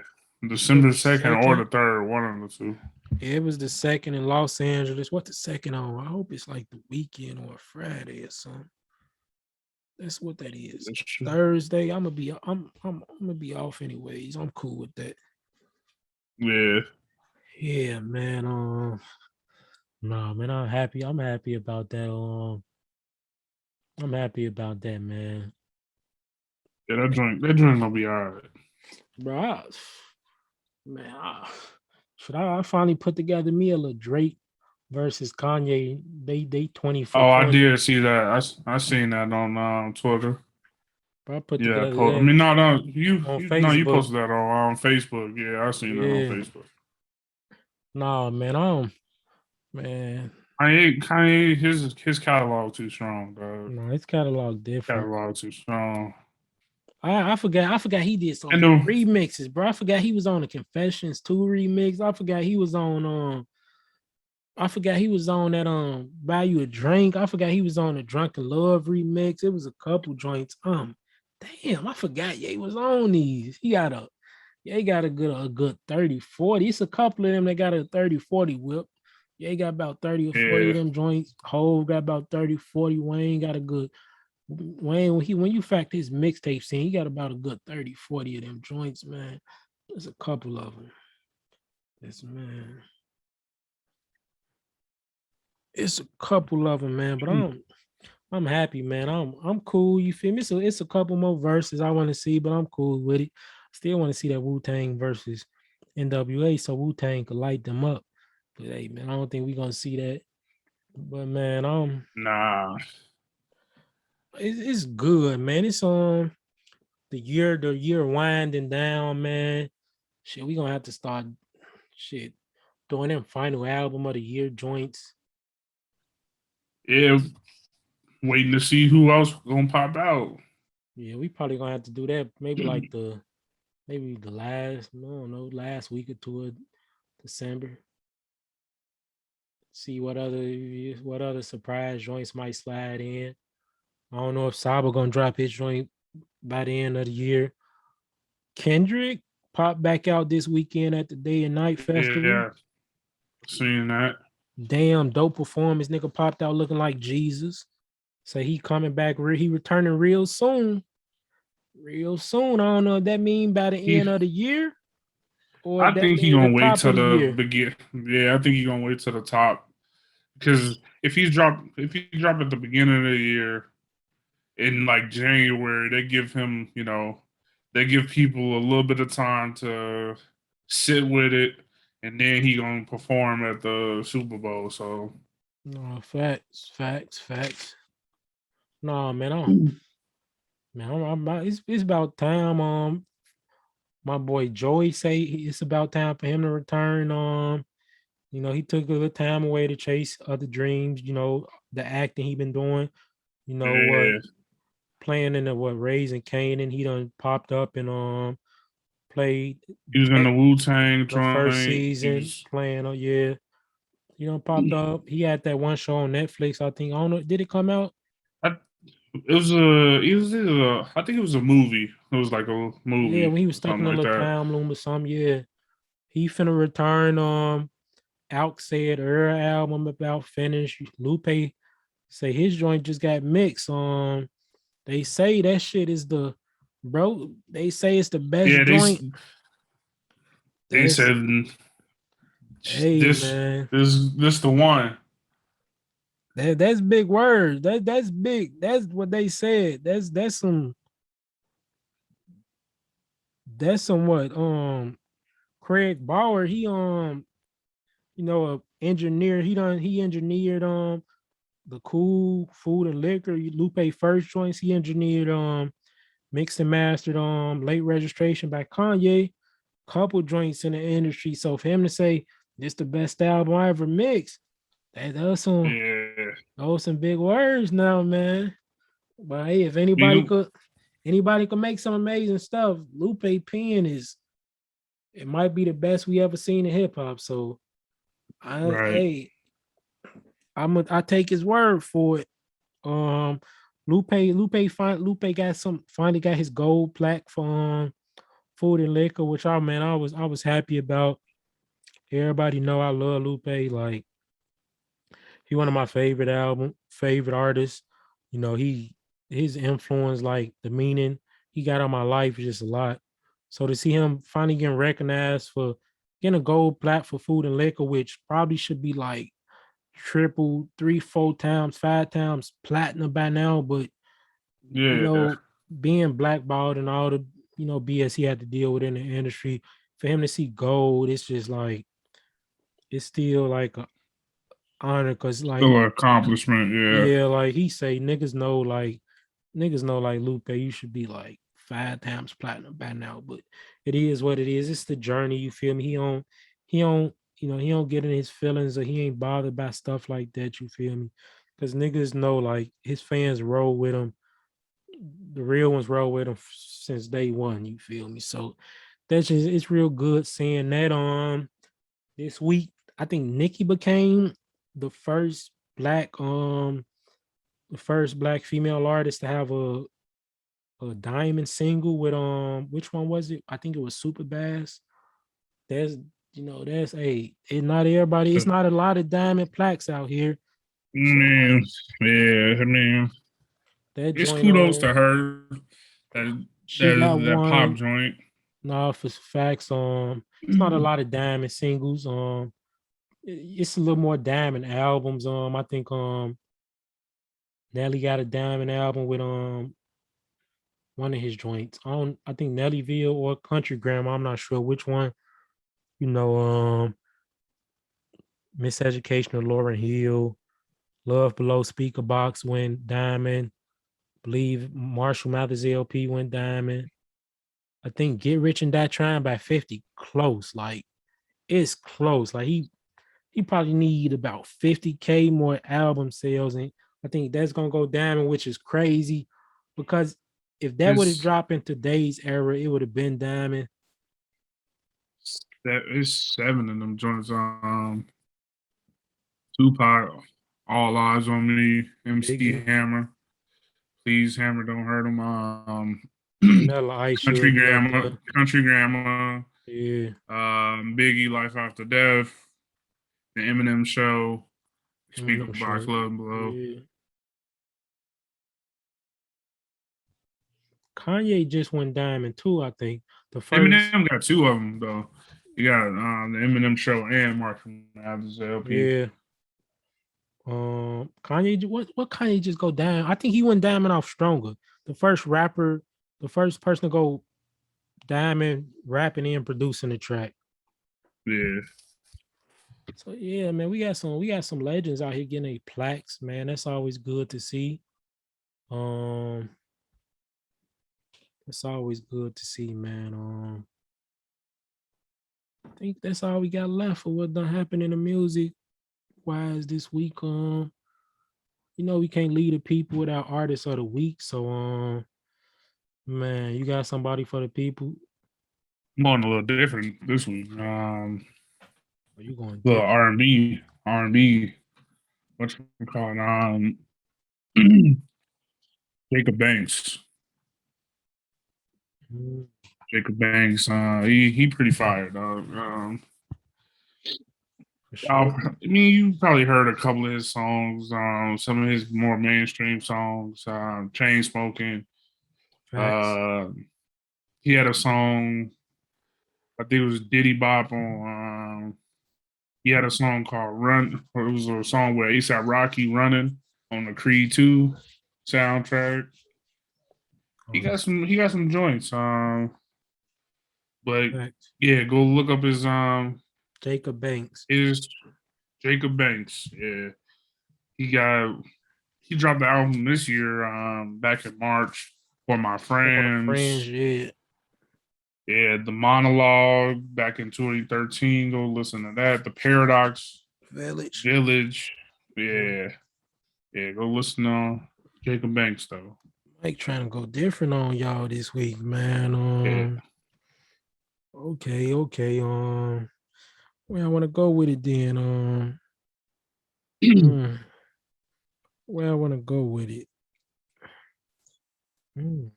S2: December
S1: December
S2: 2nd or the
S1: 2nd.
S2: 3rd, one of the two.
S1: It was the second in Los Angeles. What the second on? I hope it's like the weekend or Friday or something. That's what that is.
S2: That's true.
S1: Thursday. I'm gonna be off anyways. I'm cool with that.
S2: Yeah,
S1: Yeah, man. No, man, I'm happy. I'm happy about that. I'm happy about that, man.
S2: yeah. That joint gonna be all right.
S1: Bro, man, I finally put together me a little Drake versus Kanye. They 20 for
S2: Oh, I
S1: 20.
S2: did see that. I seen that on Twitter.
S1: Bro, I put
S2: Yeah,
S1: together
S2: I
S1: that
S2: mean, no, you,
S1: on
S2: you, no, you
S1: Facebook.
S2: posted that on Facebook. Yeah, I seen that on
S1: Yeah.
S2: Facebook.
S1: Nah, man, I don't, man.
S2: Kanye, his catalog too strong, dog.
S1: No, it's catalog different.
S2: Catalog too strong.
S1: I forgot he did so
S2: And
S1: many
S2: the
S1: remixes, bro. I forgot he was on the Confessions 2 remix. I forgot he was on that Buy You a Drink. I forgot he was on the Drunken Love remix. It was a couple joints. Damn, I forgot Ye was on these. He got a good 30, 40. It's a couple of them that got a 30, 40 whip. Ye got about 30 or 40
S2: yeah,
S1: of them joints. Hove got about 30, 40. Wayne got a good Wayne, when you factor his mixtape scene, he got about a good 30, 40 of them joints, man. There's a couple of them. Yes, man. It's a couple of them, man. But I'm happy, man. I'm cool. You feel me? So it's a couple more verses I want to see, but I'm cool with it. Still want to see that Wu-Tang versus NWA so Wu-Tang could light them up. But hey, man, I don't think we're gonna see that. But man,
S2: nah,
S1: it's good, man. It's the year winding down, man. Shit, we gonna have to start shit doing them final album of the year joints.
S2: yeah. Waiting to see who else gonna pop out.
S1: Yeah, we probably gonna have to do that maybe like maybe the last, I don't know, last week or two of December. See what other surprise joints might slide in. I don't know if Saba gonna drop his joint by the end of the year. Kendrick popped back out this weekend at the Day and Night Festival.
S2: Yeah, seeing that.
S1: Damn dope performance. Nigga popped out looking like Jesus. So he coming back. He returning real soon. Real soon. I don't know if that mean by the
S2: He,
S1: end of the year or
S2: I
S1: if that
S2: think he
S1: mean the
S2: gonna wait
S1: top
S2: till
S1: of the
S2: the
S1: year.
S2: begin. Yeah, I think he gonna wait till the top because if he drop at the beginning of the year in like January, they give him, they give people a little bit of time to sit with it, and then he gonna perform at the Super Bowl. So
S1: No, facts. No, man, it's about time. My boy Joey say it's about time for him to return. He took a little time away to chase other dreams. The acting he been doing. You know what?
S2: yeah,
S1: Playing in the Raising Canaan. He done popped up and played
S2: he was in the Wu Tang
S1: the first
S2: joint. He
S1: season
S2: was.
S1: playing. Oh yeah, popped up. He had that one show on Netflix. I think I don't know. Did it come out?
S2: I, it was I think it was a movie. It was like a
S1: Yeah,
S2: movie
S1: when he was
S2: or
S1: stuck in
S2: something
S1: a
S2: like
S1: little
S2: that.
S1: time loom or something. Yeah, he finna return. Out said her album about finished. Lupe say his joint just got mixed. They say that shit is the bro. They say it's the best
S2: Yeah,
S1: joint.
S2: they
S1: That's
S2: said
S1: hey
S2: this
S1: man.
S2: this the one.
S1: That's big words. That's big. That's what they said. That's some what Craig Bauer. He a engineer. He engineered the Cool Food and Liquor Lupe first joints. He engineered mixed and mastered Late Registration by Kanye. Couple joints in the industry. So for him to say this the best album I ever mixed, those some
S2: Yeah.
S1: those some big words now, man. But hey, if
S2: You
S1: anybody could make some amazing stuff, Lupe Pen is it might be the best we ever seen in hip hop. So I
S2: right.
S1: hey, I take his word for it. Um Lupe got some finally got his gold plaque for food and liquor, which I was happy about. Everybody know I love Lupe. Like he one of my favorite artists. You know, his influence, like the meaning he got on my life is just a lot. So to see him finally getting recognized for getting a gold plaque for food and liquor, which probably should be like triple, three, four times, five times platinum by now, but you
S2: Yeah.
S1: know, being blackballed and all the BS he had to deal with in the industry, for him to see gold, it's just like it's still like a honor because like
S2: Still an accomplishment. Yeah.
S1: yeah, like he say niggas know like Lupe, you should be like five times platinum by now. But it is what it is. It's the journey, you feel me? He don't get in his feelings or he ain't bothered by stuff like that, you feel me? Because niggas know like his fans roll with him. The real ones roll with him since day one, you feel me? So that's just it's real good seeing that this week. I think Nicki became the first black the first black female artist to have a diamond single with which one was it? I think it was Super Bass. That's that's a it not everybody, it's not a lot of diamond plaques out here. So
S2: Man,
S1: like
S2: yeah. I mean,
S1: that
S2: it's
S1: joint
S2: kudos to her. That
S1: she got
S2: that pop
S1: one.
S2: joint.
S1: Nah, for facts, it's not a lot of diamond singles. It's a little more diamond albums. I think Nelly got a diamond album with one of his joints. I think Nellyville or Country Grammar. I'm not sure which one. You know, Miseducation of Lauryn Hill, Love Below Speaker Box went diamond. Believe Marshall Mathers LP went diamond. I think Get Rich and Die Trying by 50 close. Like it's close. Like he probably need about 50K more album sales. And I think that's gonna go diamond, which is crazy. Because if that would have
S2: It's
S1: dropped in today's era, it would have been diamond.
S2: that it's seven of them joints. Tupac, All Eyes on Me, MC
S1: Biggie,
S2: Hammer, Please Hammer, Don't Hurt 'Em.
S1: Vanilla Ice
S2: Country
S1: should be up
S2: Grammar,
S1: there.
S2: Country Grammar,
S1: Yeah.
S2: Biggie, Life After Death, The Eminem Show, Speaker
S1: Eminem
S2: Box,
S1: show.
S2: Love and Below.
S1: Yeah. Kanye just went diamond too, I think. The first,
S2: Eminem got two of them though. You got the Eminem Show and Marshall Mathers LP.
S1: yeah. Kanye, what Kanye just go down? I think he went diamond off stronger. The first rapper, the first person to go diamond rapping and producing the track.
S2: Yeah,
S1: So yeah, man, we got some legends out here getting a plaques, man. That's always good to see. Um, it's always good to see, man. I think that's all we got left for what done happened in the music wise this week. We can't lead the people without artists of the week. So man, you got somebody for the people,
S2: I'm going a little different this week.
S1: or you going
S2: Little
S1: different?
S2: R&B. What you call it? Jacob Banks.
S1: Mm,
S2: Jacob Banks. He pretty fired, dog.
S1: for sure.
S2: I mean, you probably heard a couple of his songs. Some of his more mainstream songs. Chain Smoking.
S1: Facts.
S2: Uh, he had a song. I think it was Diddy Bop on. He had a song called Run. Or it was a song where ASAP Rocky running on the Creed 2 soundtrack. He
S1: Um,
S2: got some. He got some joints. But
S1: facts.
S2: yeah, go look up
S1: Jacob Banks.
S2: his Jacob Banks. Yeah, he got he dropped the album this year. Back in March for my
S1: For the friends,
S2: friends.
S1: yeah.
S2: Yeah, the monologue back in 2013. Go listen to that. The Paradox
S1: Village.
S2: Village.
S1: Mm.
S2: Yeah, yeah. Go listen on Jacob Banks though.
S1: Mike trying to go different on y'all this week, man.
S2: Yeah.
S1: Okay. Where I want to go with it then. Mm, where I want to go with it. Mm.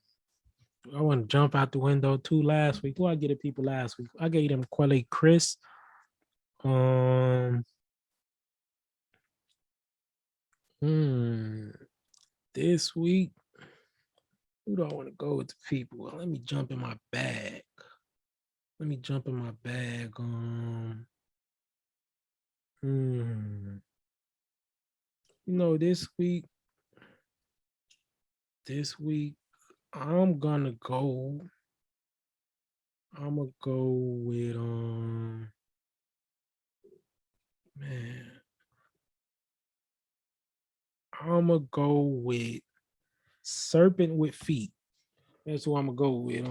S1: I want to jump out the window too. Last week, who I get the people last week? I gave them Quelle Chris. Um, hmm, this week, who do I want to go with the people? Well, let me jump in my bag. Let me jump in my bag. Hmm, this week, this week, I'm gonna go. I'm gonna go with man. I'm gonna go with Serpent with Feet. That's who I'm gonna go with.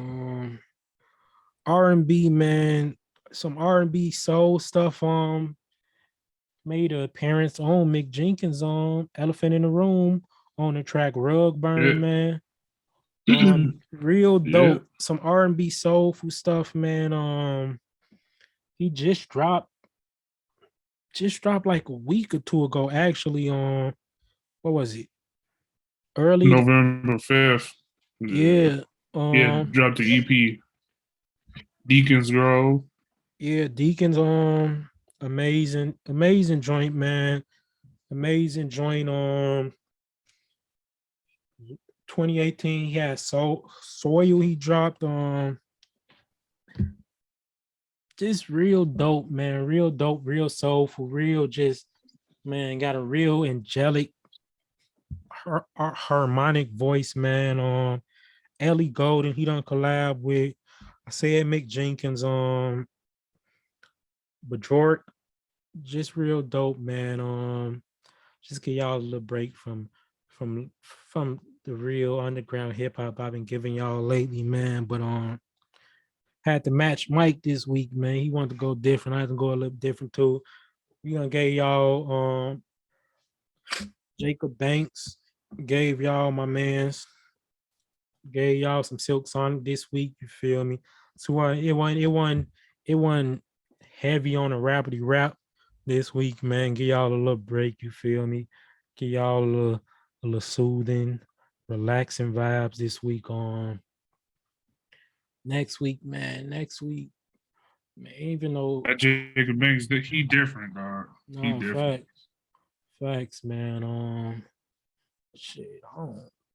S1: R&B man, some R&B soul stuff. Made a appearance on Mick Jenkins on Elephant in the Room on the track Rug Burn, man.
S2: Yeah.
S1: Real
S2: Yeah.
S1: dope. Some R&B soulful stuff, man. He just dropped like a week or two ago, actually. On what was it? Early,
S2: November 5th. Yeah.
S1: yeah.
S2: Yeah.
S1: Um,
S2: Dropped the EP. Deacons Grove.
S1: yeah. Deacons. Amazing joint, man. Amazing joint. 2018, he had Soil. He dropped. Just real dope, man. Real dope. Real soulful. Real just man. Got a real angelic harmonic voice, man. Ellie Golden, he done collab with I said Mick Jenkins, Bajork, just real dope, man. Just give y'all a little break from the real underground hip hop I've been giving y'all lately, man. But had to match Mike this week, man. He wanted to go different. I had to go a little different too. We gonna give y'all Jacob Banks, gave y'all my man's gave y'all some Silk Sonic this week. You feel me? So it wasn't heavy on the rapidy rap this week, man. Give y'all a little break. You feel me? Give y'all a little soothing, relaxing vibes this week. On next week, man. Next week, man. Even though
S2: That Jacob Banks, he different, dog. He
S1: no
S2: different.
S1: facts, man. Shit.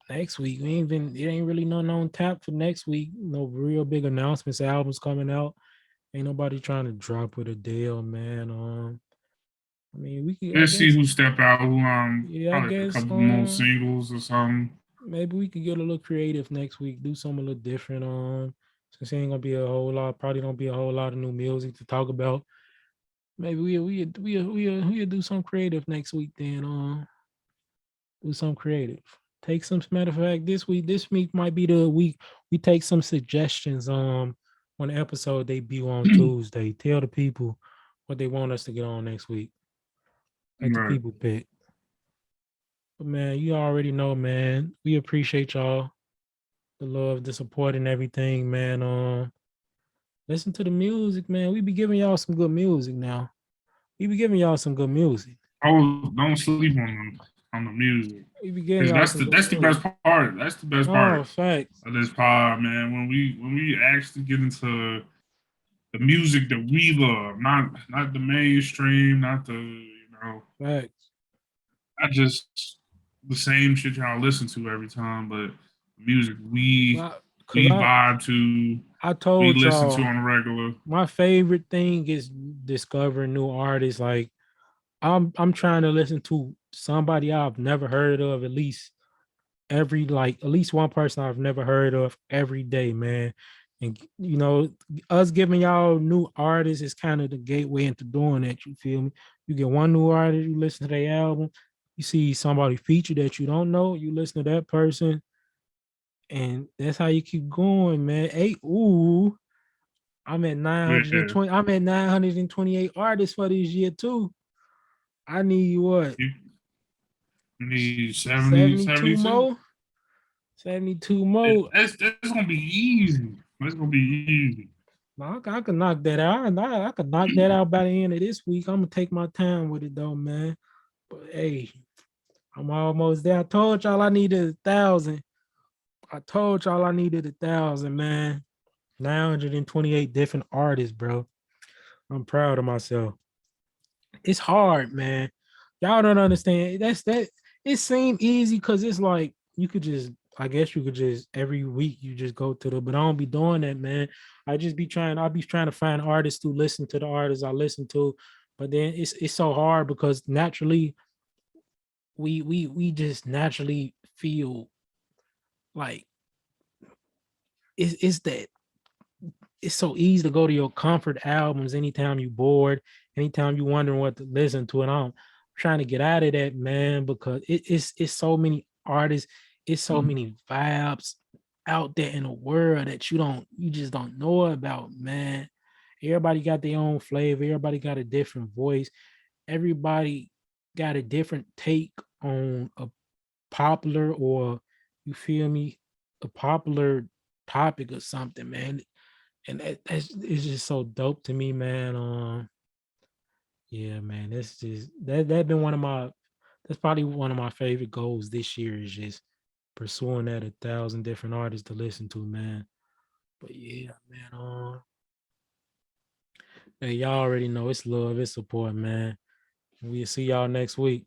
S1: Next week, we ain't been. It ain't really nothing on tap for next week. No real big announcements. Albums coming out. Ain't nobody trying to drop with a deal, man. I mean, we could. I
S2: Let's see
S1: guess.
S2: who step out. Who
S1: Yeah, I
S2: probably like a
S1: guess.
S2: couple more singles or something.
S1: Maybe we could get a little creative next week. Do something a little different. Since ain't gonna be a whole lot. Probably don't be a whole lot of new music to talk about. Maybe we do something creative next week. Then do something creative. Take some matter of fact, this week might be the week we take some suggestions when the episode debut on Tuesday. Tell the people what they want us to get on next week. Let the
S2: Right.
S1: people pick. But man, you already know, man. We appreciate y'all, the love, the support, and everything, man. Listen to the music, man. We be giving y'all some good music now. We be giving y'all some good music.
S2: Oh, don't sleep on the music.
S1: We be giving
S2: Cause
S1: y'all
S2: that's
S1: some
S2: the
S1: good
S2: that's the best
S1: music.
S2: part. That's the best part
S1: No, facts.
S2: of this pod, man. When we actually get into the music that we love, not the mainstream, not the
S1: Facts.
S2: not just the same shit y'all listen to every time, but music we
S1: Well, cause
S2: we
S1: I
S2: vibe to,
S1: I
S2: we
S1: told
S2: listen to
S1: y'all
S2: on a regular.
S1: my favorite thing is discovering new artists. Like I'm trying to listen to somebody I've never heard of at least one person I've never heard of every day, man. And us giving y'all new artists is kind of the gateway into doing that. You feel me? You get one new artist, you listen to their album, you see somebody featured that you don't know, you listen to that person, and that's how you keep going, man. Hey, ooh, I'm at
S2: Yeah.
S1: 928 artists for this year too. I need what?
S2: You need 70,
S1: 72
S2: 72.
S1: more. 72 more.
S2: That's gonna be easy. That's gonna be easy.
S1: I can knock that out. I can knock that out by the end of this week. I'm gonna take my time with it though, man. But hey, I'm almost there. I told y'all I needed 1,000. I told y'all I needed 1,000, man. 928 different artists, bro. I'm proud of myself. It's hard, man. Y'all don't understand. That's that. It seemed easy because it's like you could just, I guess you could just every week you just go to the, but I don't be doing that, man. I'll be trying to find artists to listen to the artists I listen to, but then it's so hard because naturally we just naturally feel like it's that it's so easy to go to your comfort albums anytime you bored, anytime you wondering what to listen to. And I'm trying to get out of that, man, because it's so many artists, it's so many vibes out there in the world that you just don't know about, man. Everybody got their own flavor, everybody got a different voice, everybody got a different take on a popular or you feel me, a popular topic or something, man. And that's it's just so dope to me, man. Yeah, man, that's just that been one of my that's probably one of my favorite goals this year is just pursuing that 1,000 different artists to listen to, man. But yeah, man, hey, y'all already know it's love, it's support, man. We'll see y'all next week.